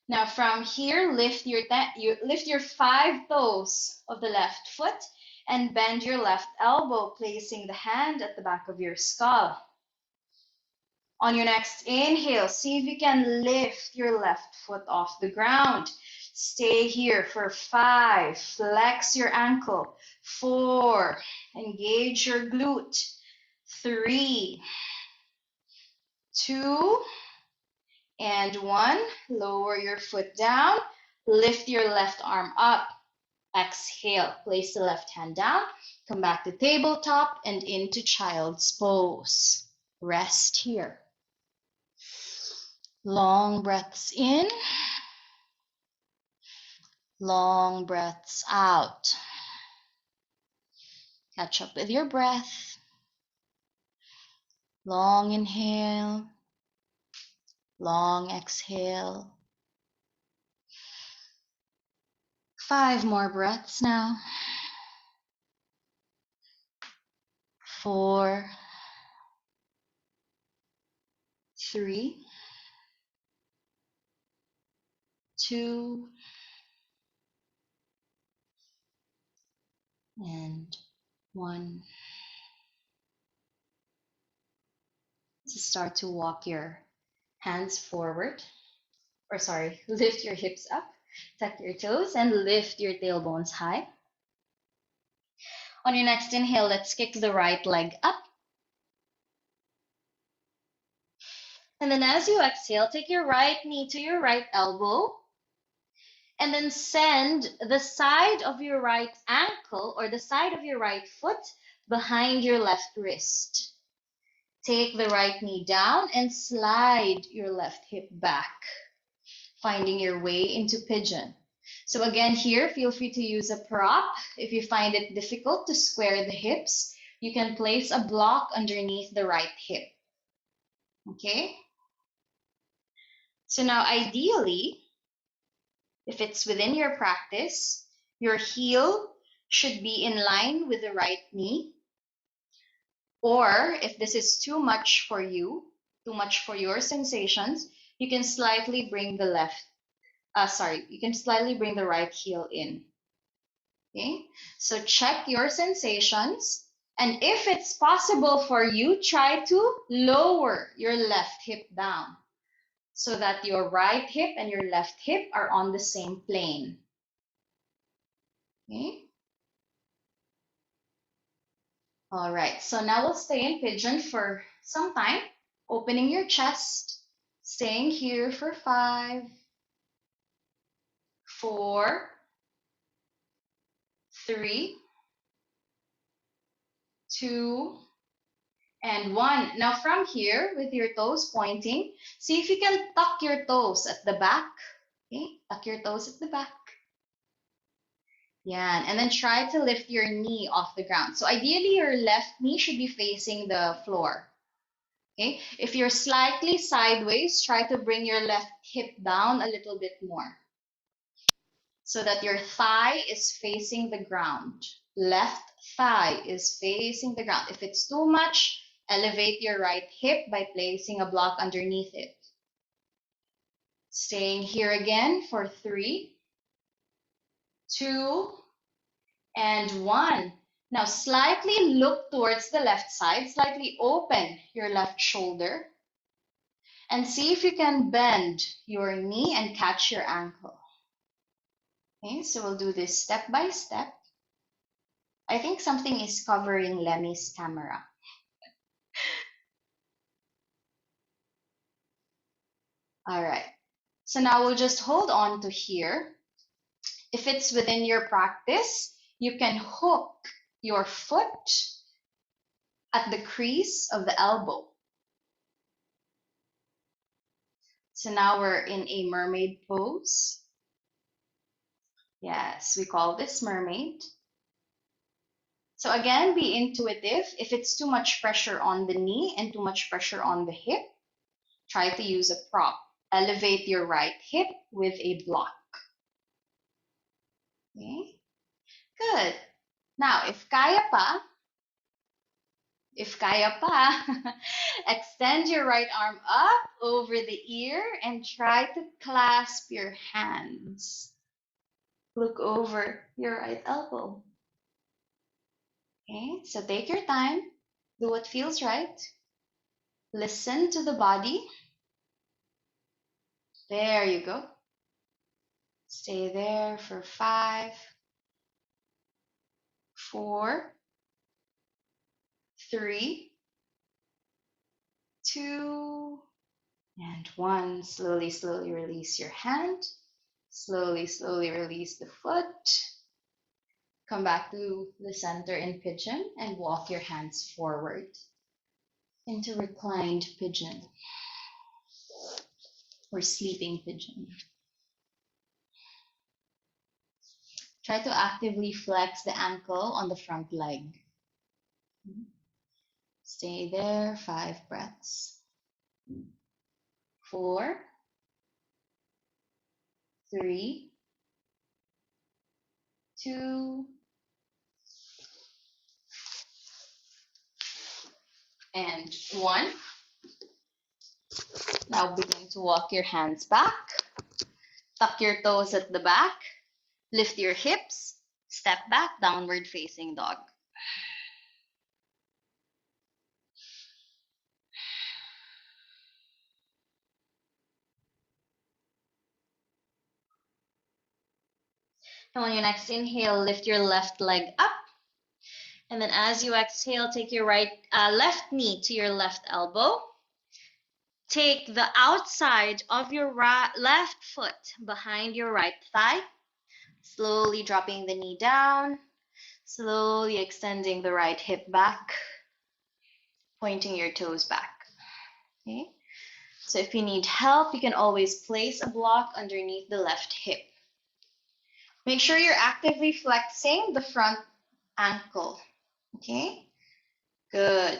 Now from here, lift your 5 toes of the left foot and bend your left elbow, placing the hand at the back of your skull. On your next inhale, see if you can lift your left foot off the ground. Stay here for 5. Flex your ankle. 4. Engage your glute. 3, 2, and 1. Lower your foot down. Lift your left arm up. Exhale. Place the left hand down. Come back to tabletop and into child's pose. Rest here. Long breaths in. Long breaths out. Catch up with your breath. Long inhale. Long exhale. 5 more breaths now. 4, 3, 2, and 1. So start to walk your hands forward, lift your hips up, tuck your toes, and lift your tailbones high. On your next inhale, let's kick the right leg up. And then as you exhale, take your right knee to your right elbow, and then send the side of your right ankle or the side of your right foot behind your left wrist. Take the right knee down and slide your left hip back, finding your way into pigeon. So again here, feel free to use a prop. If you find it difficult to square the hips, you can place a block underneath the right hip. Okay? So now ideally, if it's within your practice, your heel should be in line with the right knee. Or if this is too much for you, too much for your sensations, you can slightly bring the right heel in. Okay, so check your sensations. And if it's possible for you, try to lower your left hip down so that your right hip and your left hip are on the same plane. Okay. All right, so now we'll stay in pigeon for some time, opening your chest, staying here for 5, 4, 3, 2, and 1. Now from here, with your toes pointing, see if you can tuck your toes at the back. Okay, tuck your toes at the back. Yeah, and then try to lift your knee off the ground. So ideally, your left knee should be facing the floor. Okay, if you're slightly sideways, try to bring your left hip down a little bit more so that your thigh is facing the ground. Left thigh is facing the ground. If it's too much, elevate your right hip by placing a block underneath it. Staying here again for 3, 2, and 1. Now slightly look towards the left side, slightly open your left shoulder, and see if you can bend your knee and catch your ankle. Okay, so we'll do this step by step. I think something is covering Lemmy's camera. All right, so now we'll just hold on to here. If it's within your practice, you can hook your foot at the crease of the elbow. So now we're in a mermaid pose. Yes, we call this mermaid. So again, be intuitive. If it's too much pressure on the knee and too much pressure on the hip, try to use a prop. Elevate your right hip with a block. Okay, good. Now, if kaya pa, extend your right arm up over the ear and try to clasp your hands. Look over your right elbow. Okay, so take your time, do what feels right. Listen to the body. There you go. Stay there for 5, 4, 3, 2, and 1. Slowly, slowly release your hand. Slowly, slowly release the foot. Come back to the center in pigeon and walk your hands forward into reclined pigeon or sleeping pigeon. Try to actively flex the ankle on the front leg. Stay there, 5 breaths. 4, 3, 2, and 1. Now begin to walk your hands back. Tuck your toes at the back. Lift your hips. Step back, downward facing dog. And on your next inhale, lift your left leg up. And then as you exhale, take your left knee to your left elbow. Take the outside of your left foot behind your right thigh. Slowly dropping the knee down. Slowly extending the right hip back. Pointing your toes back. Okay? So if you need help, you can always place a block underneath the left hip. Make sure you're actively flexing the front ankle. Okay? Good.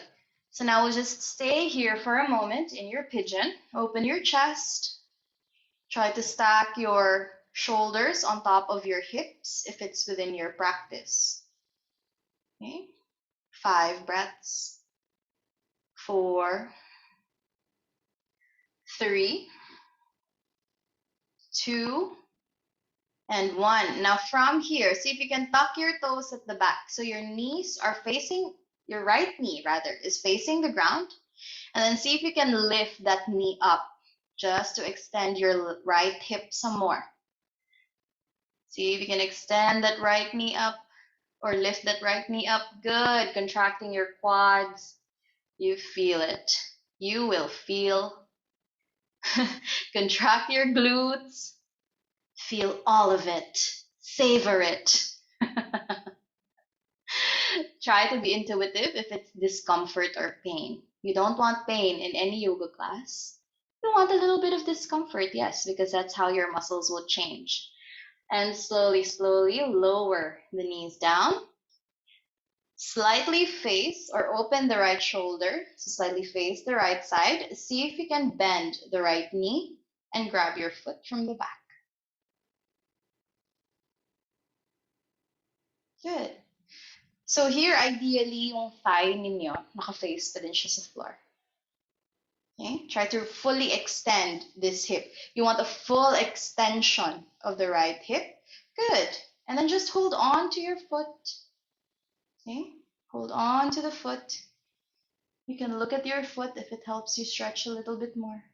So now we'll just stay here for a moment in your pigeon. Open your chest. Try to stack your shoulders on top of your hips if it's within your practice. Okay? 5 breaths. 4, 3, 2, and 1. Now from here, see if you can tuck your toes at the back. So your knees are facing, your right knee rather, is facing the ground. And then see if you can lift that knee up just to extend your right hip some more. See if you can extend that right knee up or lift that right knee up. Good. Contracting your quads. You feel it. You will feel. Contract your glutes. Feel all of it. Savor it. Try to be intuitive if it's discomfort or pain. You don't want pain in any yoga class. You want a little bit of discomfort, yes, because that's how your muscles will change. And slowly, slowly lower the knees down. Slightly face or open the right shoulder. So slightly face the right side. See if you can bend the right knee and grab your foot from the back. Good. So here, ideally, yung thigh ninyo, naka-face pa din siya sa floor. Okay? Try to fully extend this hip. You want a full extension of the right hip. Good. And then just hold on to your foot. Okay? Hold on to the foot. You can look at your foot if it helps you stretch a little bit more.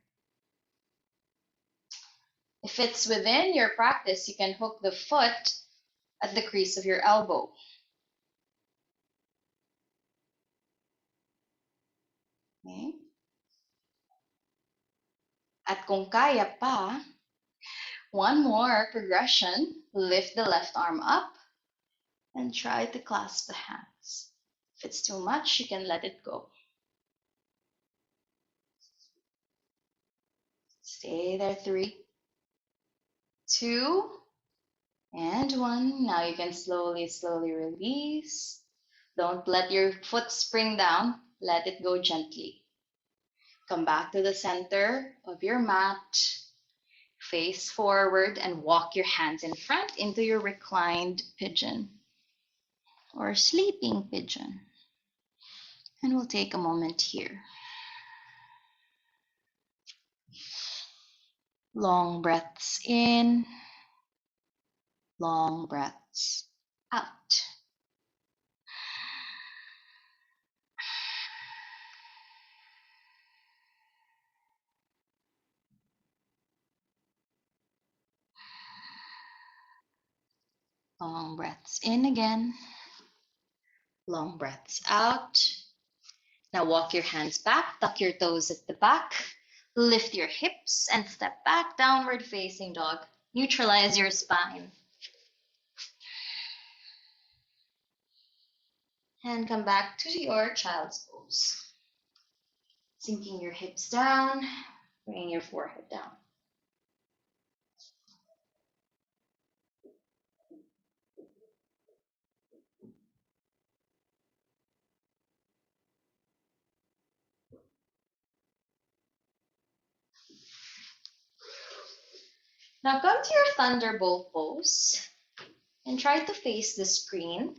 If it's within your practice, you can hook the foot at the crease of your elbow. Okay? At kung kaya pa, one more progression. Lift the left arm up and try to clasp the hands. If it's too much, you can let it go. Stay there. 3, 2, and 1. Now you can slowly, slowly release. Don't let your foot spring down. Let it go gently. Come back to the center of your mat. Face forward and walk your hands in front into your reclined pigeon or sleeping pigeon. And we'll take a moment here. Long breaths in, long breaths out. Long breaths in again, long breaths out. Now walk your hands back, tuck your toes at the back, lift your hips and step back, downward facing dog. Neutralize your spine. And come back to your child's pose. Sinking your hips down, bringing your forehead down. Now come to your thunderbolt pose and try to face the screen.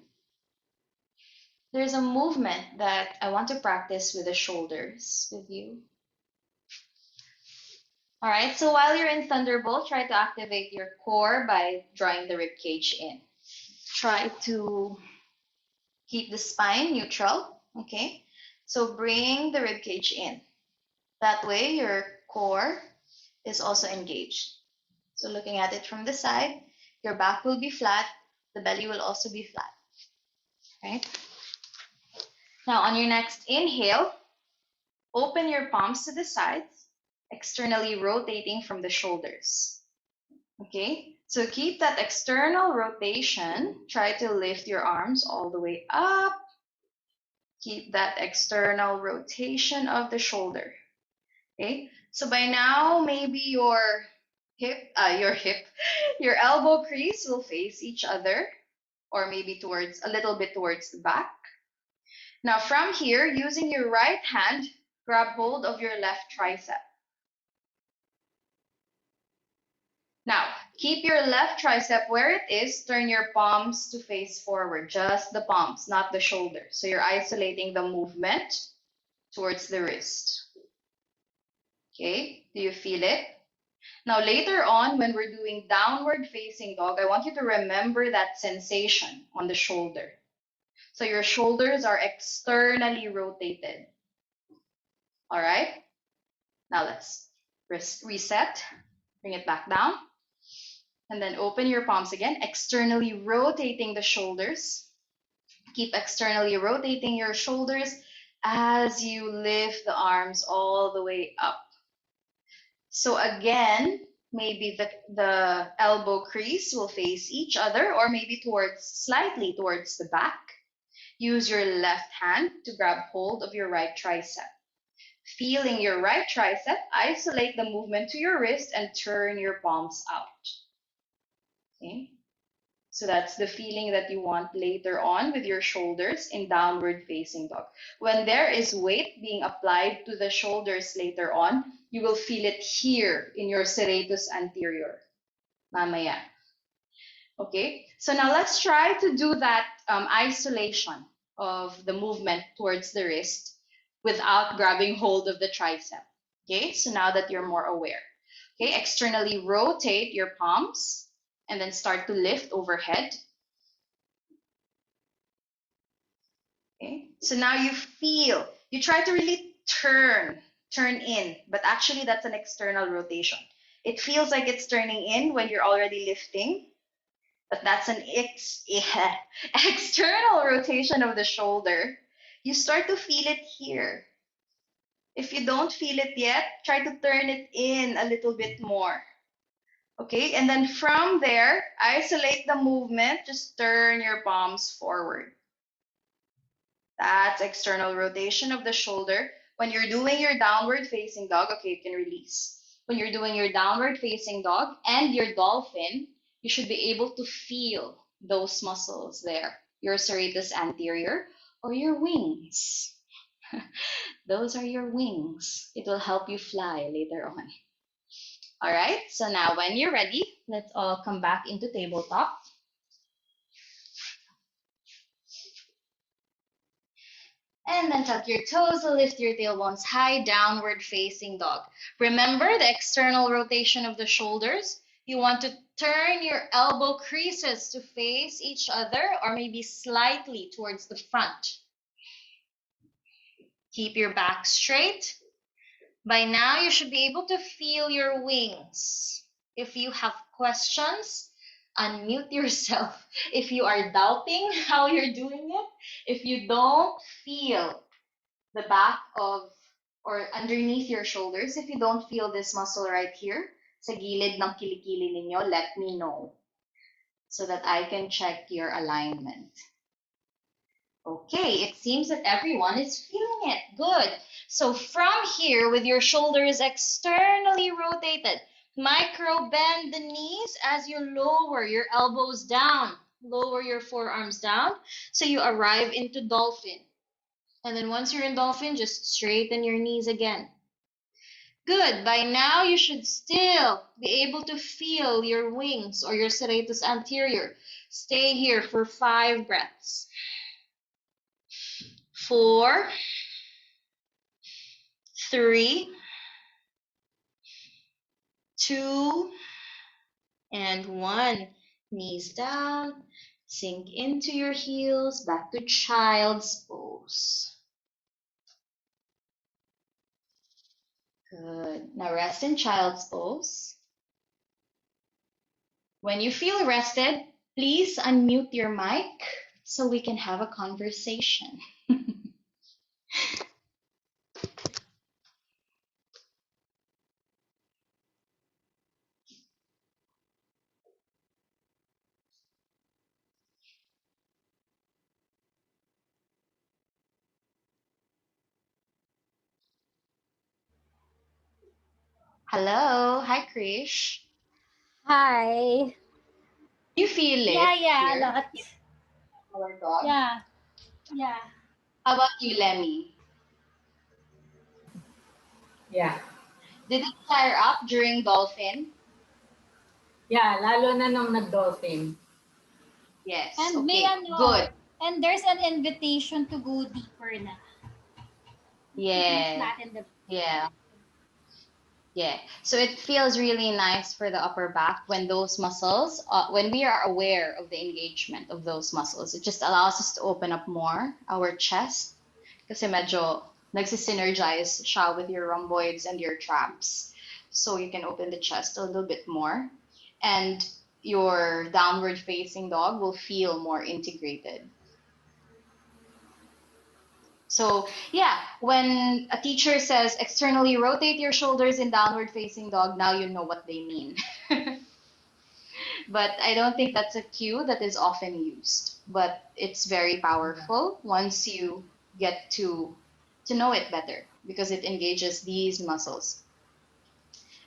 There's a movement that I want to practice with the shoulders with you. All right, so while you're in thunderbolt, try to activate your core by drawing the rib cage in. Try to keep the spine neutral, okay? So bring the rib cage in. That way your core is also engaged. So looking at it from the side, your back will be flat, the belly will also be flat, right? Now on your next inhale, open your palms to the sides, externally rotating from the shoulders, okay? So keep that external rotation. Try to lift your arms all the way up. Keep that external rotation of the shoulder, okay? So by now, maybe your your elbow crease will face each other, or maybe towards a little bit towards the back. Now from here, using your right hand, grab hold of your left tricep. Now, keep your left tricep where it is. Turn your palms to face forward, just the palms, not the shoulder. So you're isolating the movement towards the wrist. Okay, do you feel it? Now later on, when we're doing downward facing dog, I want you to remember that sensation on the shoulder. So your shoulders are externally rotated. All right, now let's reset, bring it back down, and then open your palms again, externally rotating the shoulders. Keep externally rotating your shoulders as you lift the arms all the way up. So again, maybe the elbow crease will face each other, or maybe slightly towards the back. Use your left hand to grab hold of your right tricep. Feeling your right tricep, isolate the movement to your wrist and turn your palms out. Okay? So that's the feeling that you want later on with your shoulders in downward facing dog. When there is weight being applied to the shoulders later on, you will feel it here in your serratus anterior. Mamaya. Okay, so now let's try to do that isolation of the movement towards the wrist without grabbing hold of the tricep. Okay, so now that you're more aware. Okay, externally rotate your palms and then start to lift overhead. Okay, so now you try to really turn in, but actually that's an external rotation. It feels like it's turning in when you're already lifting, but that's an external rotation of the shoulder. You start to feel it here. If you don't feel it yet, try to turn it in a little bit more. Okay, and then from there, isolate the movement, just turn your palms forward. That's external rotation of the shoulder. When you're doing your downward facing dog, okay, you can release. When you're doing your downward facing dog and your dolphin, you should be able to feel those muscles there, your serratus anterior or your wings. Those are your wings. It will help you fly later on. All right, so now when you're ready, let's all come back into tabletop. And then tuck your toes, lift your tailbones high, downward facing dog. Remember the external rotation of the shoulders. You want to turn your elbow creases to face each other or maybe slightly towards the front. Keep your back straight. By now, you should be able to feel your wings. If you have questions, unmute yourself. If you are doubting how you're doing it, if you don't feel the back of or underneath your shoulders, if you don't feel this muscle right here, sa gilid ng kilikili ninyo, let me know so that I can check your alignment. Okay, it seems that everyone is feeling it. Good. So from here, with your shoulders externally rotated, micro bend the knees as you lower your elbows down. Lower your forearms down so you arrive into dolphin. And then once you're in dolphin, just straighten your knees again. Good. By now, you should still be able to feel your wings or your serratus anterior. Stay here for 5 breaths. 4, 3, 2, and 1. Knees down. Sink into your heels. Back to child's pose. Good. Now rest in child's pose. When you feel rested, please unmute your mic so we can have a conversation. Hello. Hi, Krish. Hi. You feel Yeah, it yeah, a here, lot. our dog? Yeah, yeah. How about you, Lemmy? Yeah. Did it flare up during dolphin? Yeah, lalo na nung nag-dolphin. Yes. And may Okay. Good. and there's an invitation to go deeper na. You can Yeah. flatten the Yeah. Yeah. So it feels really nice for the upper back when those muscles, when we are aware of the engagement of those muscles, it just allows us to open up more our chest kasi medyo nagsisynergize siya with your rhomboids and your traps. So you can open the chest a little bit more and your downward facing dog will feel more integrated. So, yeah, when a teacher says externally rotate your shoulders in downward facing dog, now you know what they mean. But I don't think that's a cue that is often used. But it's very powerful once you get to know it better because it engages these muscles.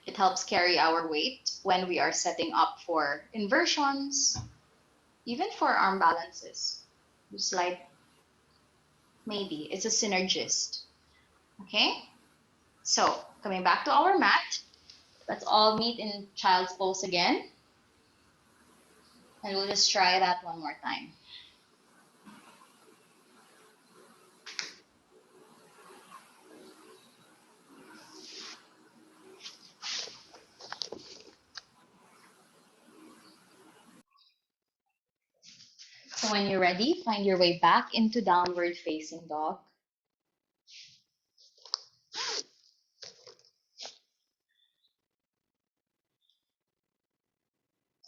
It helps carry our weight when we are setting up for inversions, even for arm balances. Just like maybe it's a synergist. Okay? So, coming back to our mat, let's all meet in child's pose again. And we'll just try that one more time. So when you're ready, find your way back into downward facing dog.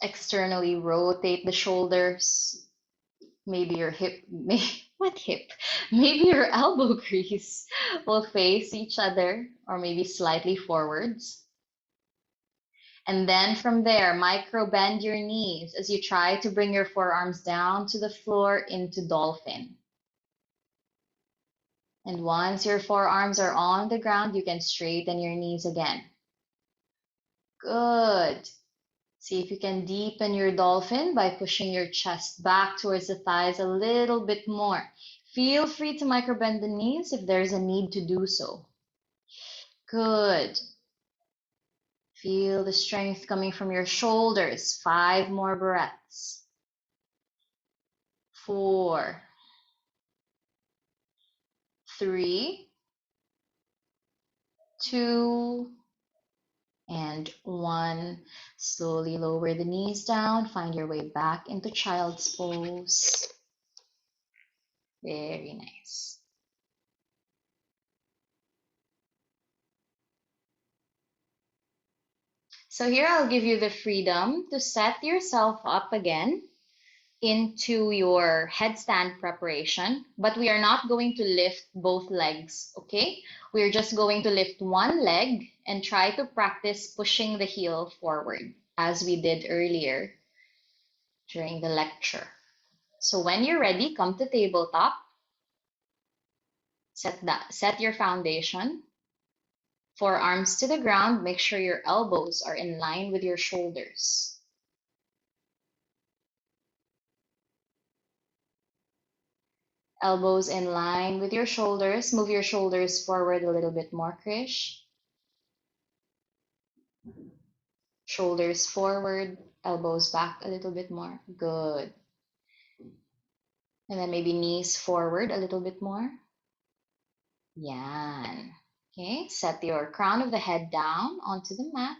Externally rotate the shoulders. Maybe your hip, what hip? Maybe your elbow crease will face each other or maybe slightly forwards. And then from there, micro bend your knees as you try to bring your forearms down to the floor into dolphin. And once your forearms are on the ground, you can straighten your knees again. Good. See if you can deepen your dolphin by pushing your chest back towards the thighs a little bit more. Feel free to microbend the knees if there's a need to do so. Good. Feel the strength coming from your shoulders. 5 more breaths. 4, 3, 2, and 1. Slowly lower the knees down. Find your way back into child's pose. Very nice. So here I'll give you the freedom to set yourself up again into your headstand preparation, but we are not going to lift both legs, okay? We're just going to lift one leg and try to practice pushing the heel forward as we did earlier during the lecture. So when you're ready, come to tabletop, set your foundation, forearms to the ground, make sure your elbows are in line with your shoulders. Elbows in line with your shoulders. Move your shoulders forward a little bit more, Krish. Shoulders forward, elbows back a little bit more. Good. And then maybe knees forward a little bit more. Yan. Okay, set your crown of the head down onto the mat.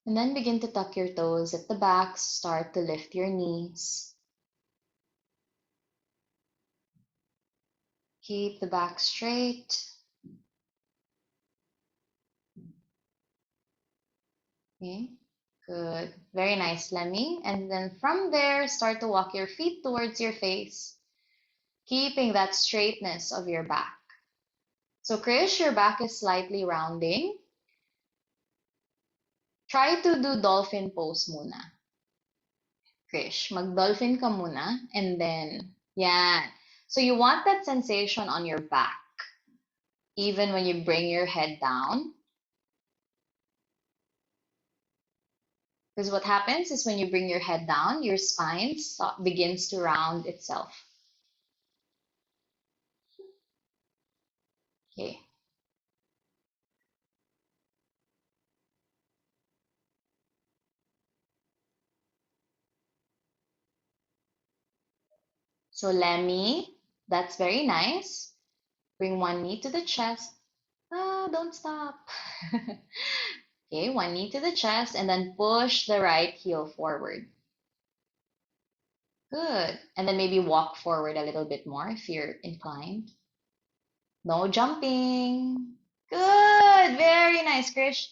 And then begin to tuck your toes at the back. Start to lift your knees. Keep the back straight. Okay, good. Very nice, Lemmy. And then from there, start to walk your feet towards your face, keeping that straightness of your back. So, Krish, your back is slightly rounding. Try to do dolphin pose muna. Krish, mag-dolphin ka muna. And then, yan. So you want that sensation on your back, even when you bring your head down. Because what happens is when you bring your head down, your spine begins to round itself. Okay. So Lemmy, that's very nice. Bring one knee to the chest. Ah, don't stop. Okay, one knee to the chest and then push the right heel forward. Good. And then maybe walk forward a little bit more if you're inclined. No jumping. Good. Very nice, Krish.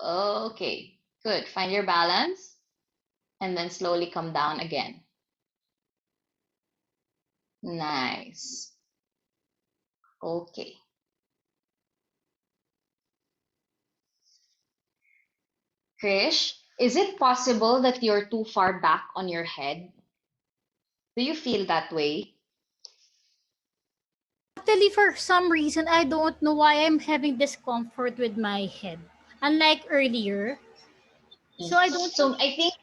Okay, good. Find your balance and then slowly come down again. Nice. Okay. Krish, is it possible that you're too far back on your head? Do you feel that way? Actually, for some reason, I don't know why I'm having discomfort with my head. Unlike earlier. So I don't know. So I think,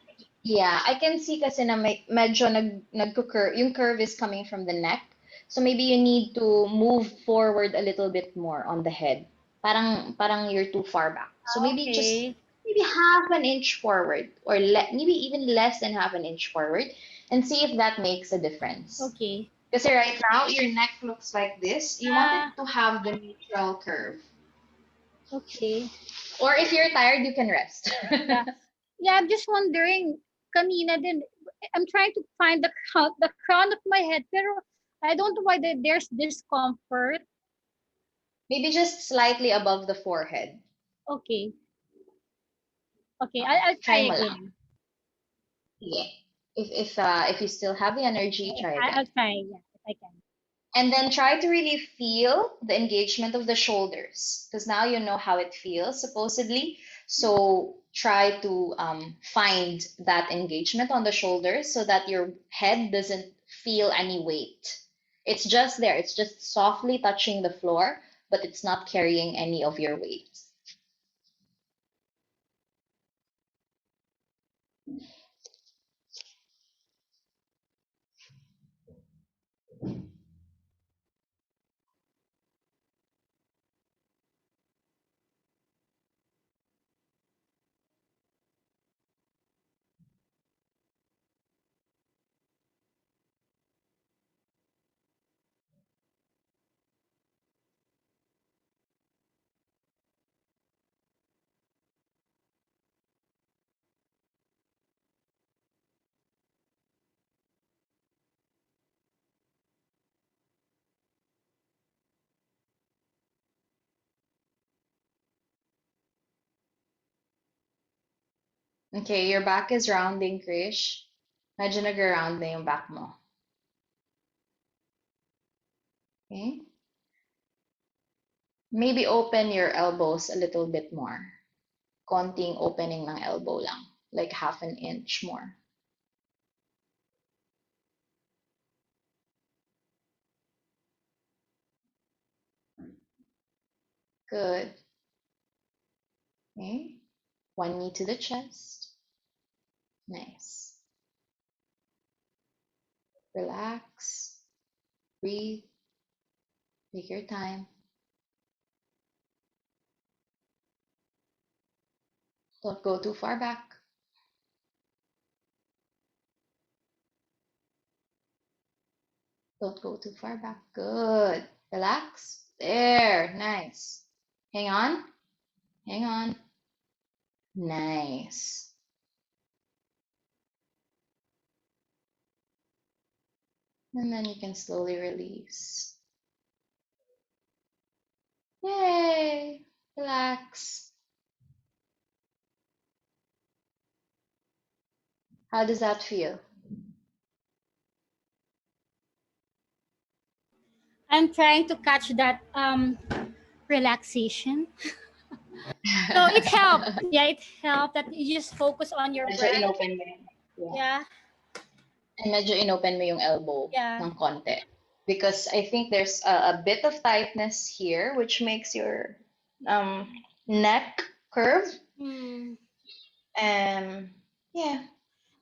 yeah, I can see kasi na medyo nagko-curve, yung curve is coming from the neck. So maybe you need to move forward a little bit more on the head. Parang you're too far back. So maybe just Okay. maybe half an inch forward or maybe even less than half an inch forward and see if that makes a difference. Okay. Kasi right now your neck looks like this. You want it Ah, to have the neutral curve. okay. Or if you're tired, you can rest. Yeah. Yeah, I'm just wondering, kanina din, I'm trying to find the crown of my head, pero I don't know why there's discomfort. Maybe just slightly above the forehead. Okay. Okay, I'll try Try mo lang. again. Yeah. If you still have the energy, try I'll again. try, yeah, if I can. And then try to really feel the engagement of the shoulders because now you know how it feels supposedly. So try to find that engagement on the shoulders so that your head doesn't feel any weight. It's just there. It's just softly touching the floor, but it's not carrying any of your weight. Okay, your back is rounding, Krish. Medyo nag-round na yung back mo. Okay? Maybe open your elbows a little bit more. Konting opening ng elbow lang. Like half an inch more. Good. Okay? One knee to the chest. Nice. Relax. Breathe. Take your time. Don't go too far back. Don't go too far back. Good. Relax. There. Nice. Hang on. Hang on. Nice. And then you can slowly release. Yay. Relax. How does that feel? I'm trying to catch that relaxation. So it helped. Yeah, it helped that you just focus on your Medyo breath. inopen mo yun. Yeah. Yeah. And medyo inopen mo yung elbow Yeah. ng konti. Because I think there's a bit of tightness here, which makes your neck curve. Yeah,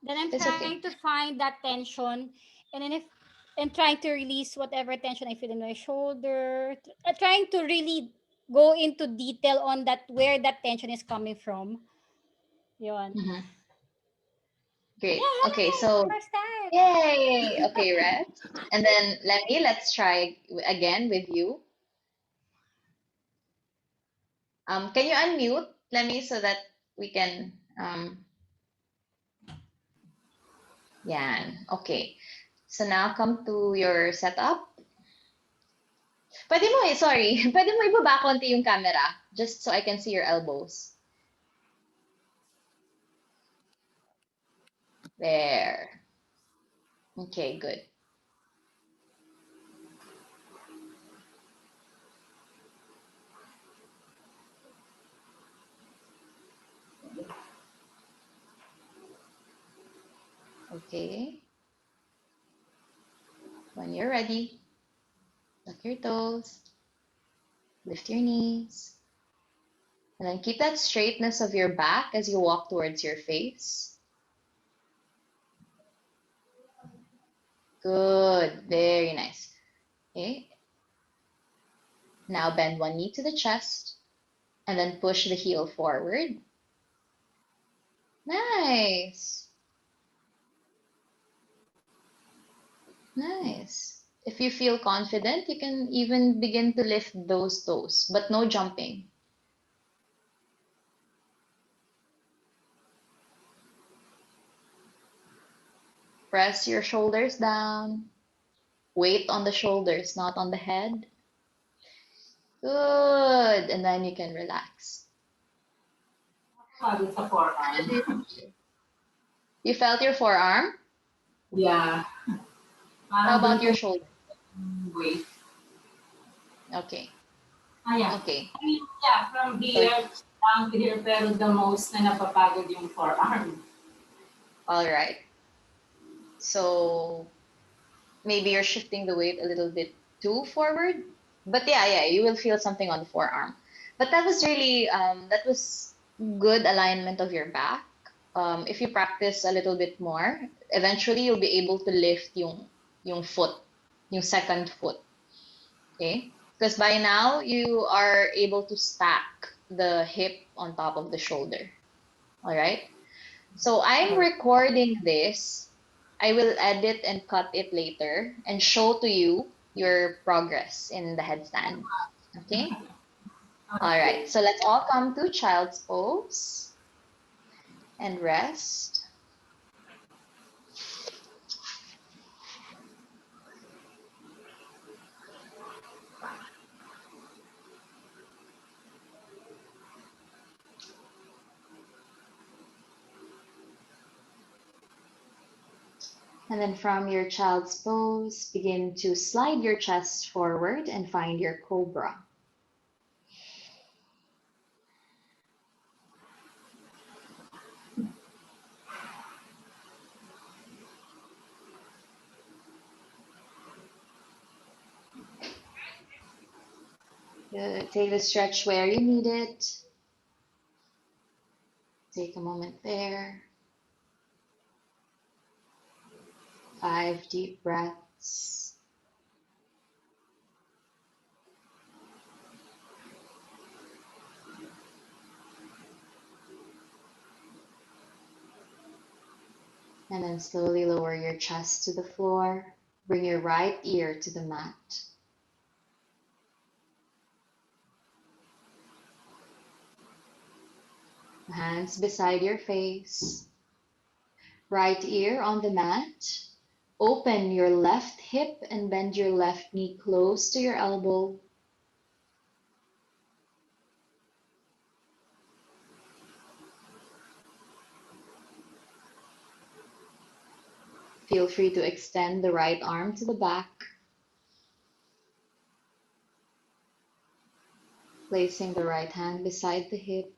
Then I'm it's trying okay. to find that tension, and then if and trying to release whatever tension I feel in my shoulder. Trying to really go into detail on that where that tension is coming from. Yun. Mhm. Great. Yeah, Okay, so first time. yay. Okay, rest. And then let's try again with you. Can you unmute Lemmy so that we can yan. Okay. So now come to your setup. Pwede mo sorry. Pwede mo ibaba konti yung camera just so I can see your elbows. There. Okay, good. Okay. When you're ready, tuck your toes, lift your knees, and then keep that straightness of your back as you walk towards your face. Good. Very nice. Okay. Now bend one knee to the chest and then push the heel forward. Nice. Nice. If you feel confident, you can even begin to lift those toes, but no jumping. Press your shoulders down. Weight on the shoulders, not on the head. Good. And then you can relax. Sa forearm. You felt your forearm? Yeah. How about your shoulder? Wait. Okay. Yeah. Okay. I mean, yeah, from here down to here, pero the most na napapagod yung forearm. All right. So maybe you're shifting the weight a little bit too forward. But yeah, you will feel something on the forearm. But that was really that was good alignment of your back. If you practice a little bit more, eventually you'll be able to lift yung foot, yung second foot. Okay? Because by now you are able to stack the hip on top of the shoulder. All right? So I'm recording this. I will edit and cut it later and show to you your progress in the headstand. Okay? All right. Okay. So let's all come to child's pose and rest. And then from your child's pose, begin to slide your chest forward and find your cobra. Good. Take the stretch where you need it. Take a moment there. 5 deep breaths. And then slowly lower your chest to the floor. Bring your right ear to the mat. Hands beside your face. Right ear on the mat. Open your left hip and bend your left knee close to your elbow. Feel free to extend the right arm to the back, placing the right hand beside the hip.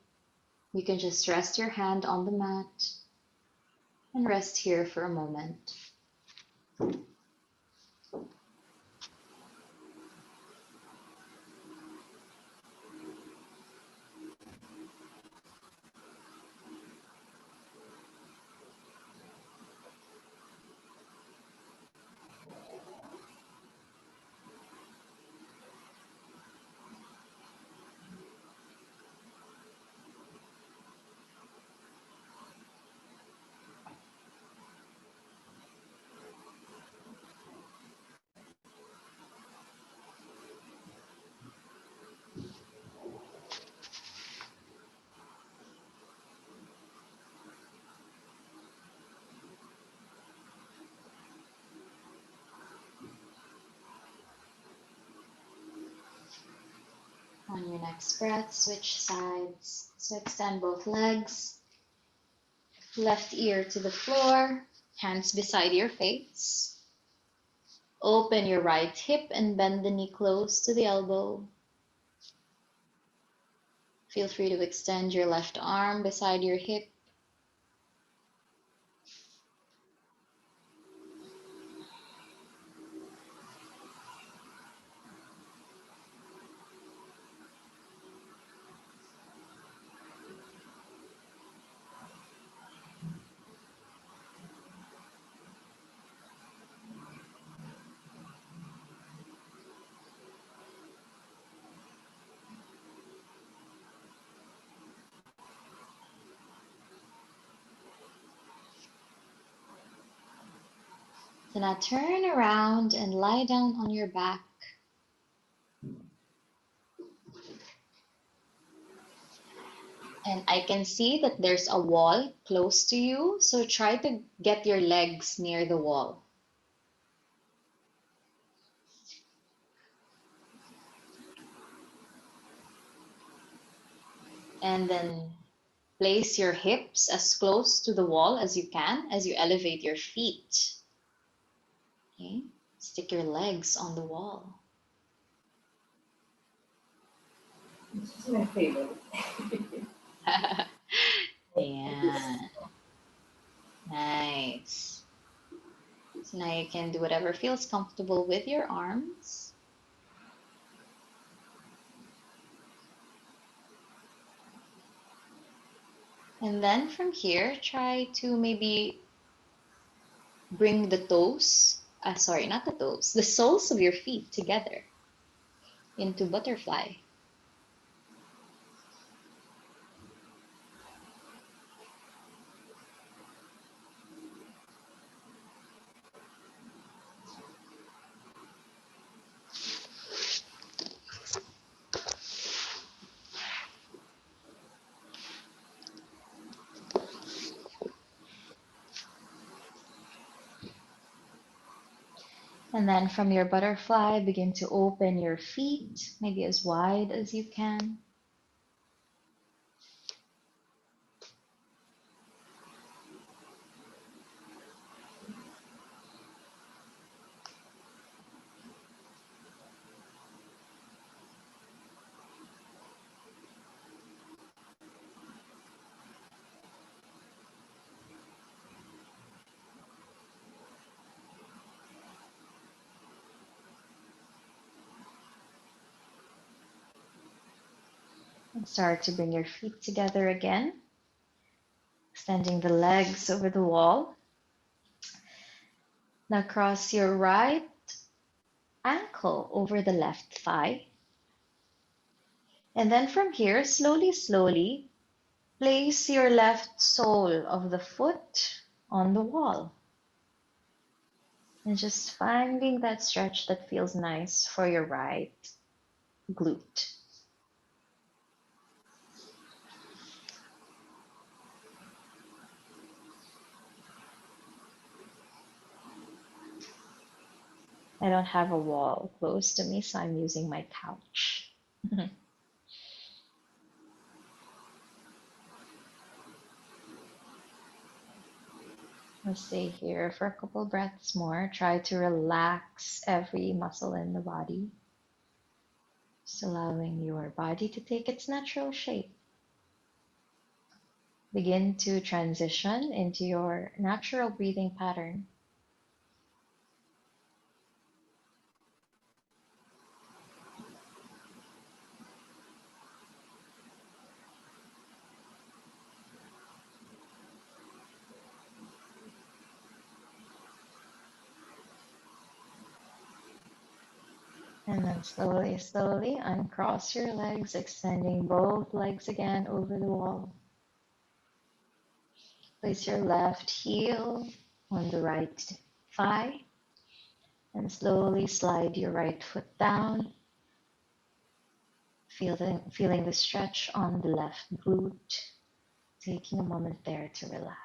You can just rest your hand on the mat and rest here for a moment. On your next breath, switch sides. So extend both legs, left ear to the floor, hands beside your face. Open your right hip and bend the knee close to the elbow. Feel free to extend your left arm beside your hip. So now turn around and lie down on your back. And I can see that there's a wall close to you, so try to get your legs near the wall. And then place your hips as close to the wall as you can as you elevate your feet. Okay? Stick your legs on the wall. This is my favorite. Yeah, nice. So now you can do whatever feels comfortable with your arms. And then from here, try to maybe bring the toes, sorry, not the toes, the soles of your feet together into butterfly. And then from your butterfly, begin to open your feet, maybe as wide as you can. And start to bring your feet together again, extending the legs over the wall. Now cross your right ankle over the left thigh. And then from here, slowly, slowly, place your left sole of the foot on the wall. And just finding that stretch that feels nice for your right glute. I don't have a wall close to me, so I'm using my couch. I'll stay here for a couple breaths more. Try to relax every muscle in the body. Just allowing your body to take its natural shape. Begin to transition into your natural breathing pattern. And then slowly, slowly uncross your legs, extending both legs again over the wall. Place your left heel on the right thigh and slowly slide your right foot down, feeling the stretch on the left glute, taking a moment there to relax.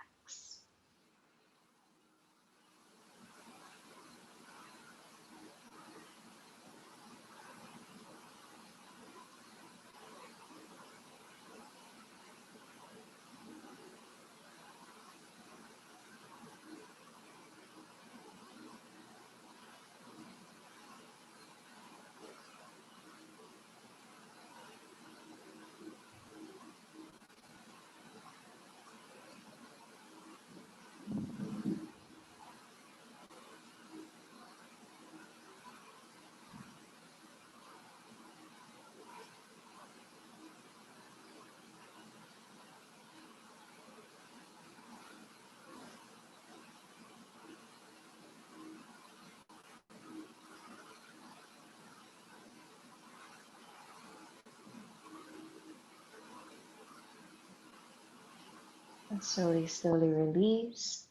And slowly, slowly release,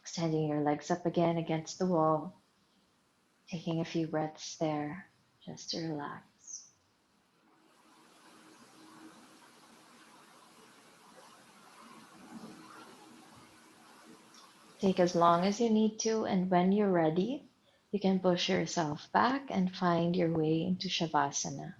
extending your legs up again against the wall, taking a few breaths there just to relax. Take as long as you need to, and when you're ready, you can push yourself back and find your way into Shavasana.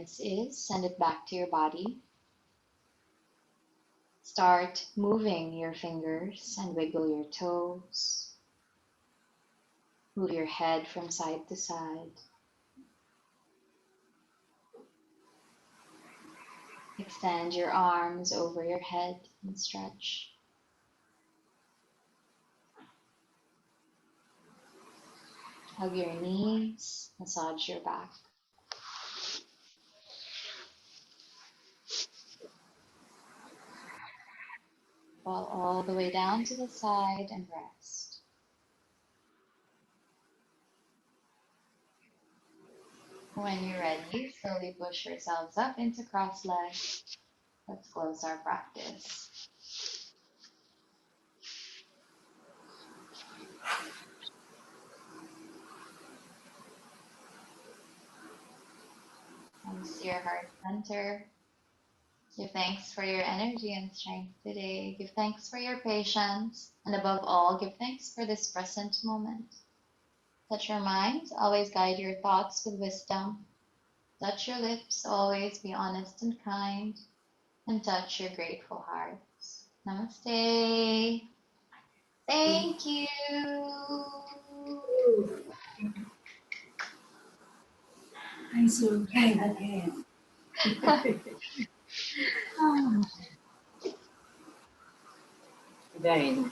awareness is, send it back to your body. Start moving your fingers and wiggle your toes. Move your head from side to side. Extend your arms over your head and stretch. Hug your knees, massage your back. Fall all the way down to the side and rest. When you're ready, slowly push yourselves up into cross legs. Let's close our practice. Comes to your heart center. Give thanks for your energy and strength today. Give thanks for your patience. And above all, give thanks for this present moment. Touch your mind. Always guide your thoughts with wisdom. Touch your lips. Always be honest and kind. And touch your grateful hearts. Namaste. Thank you. I'm so kind again. Again.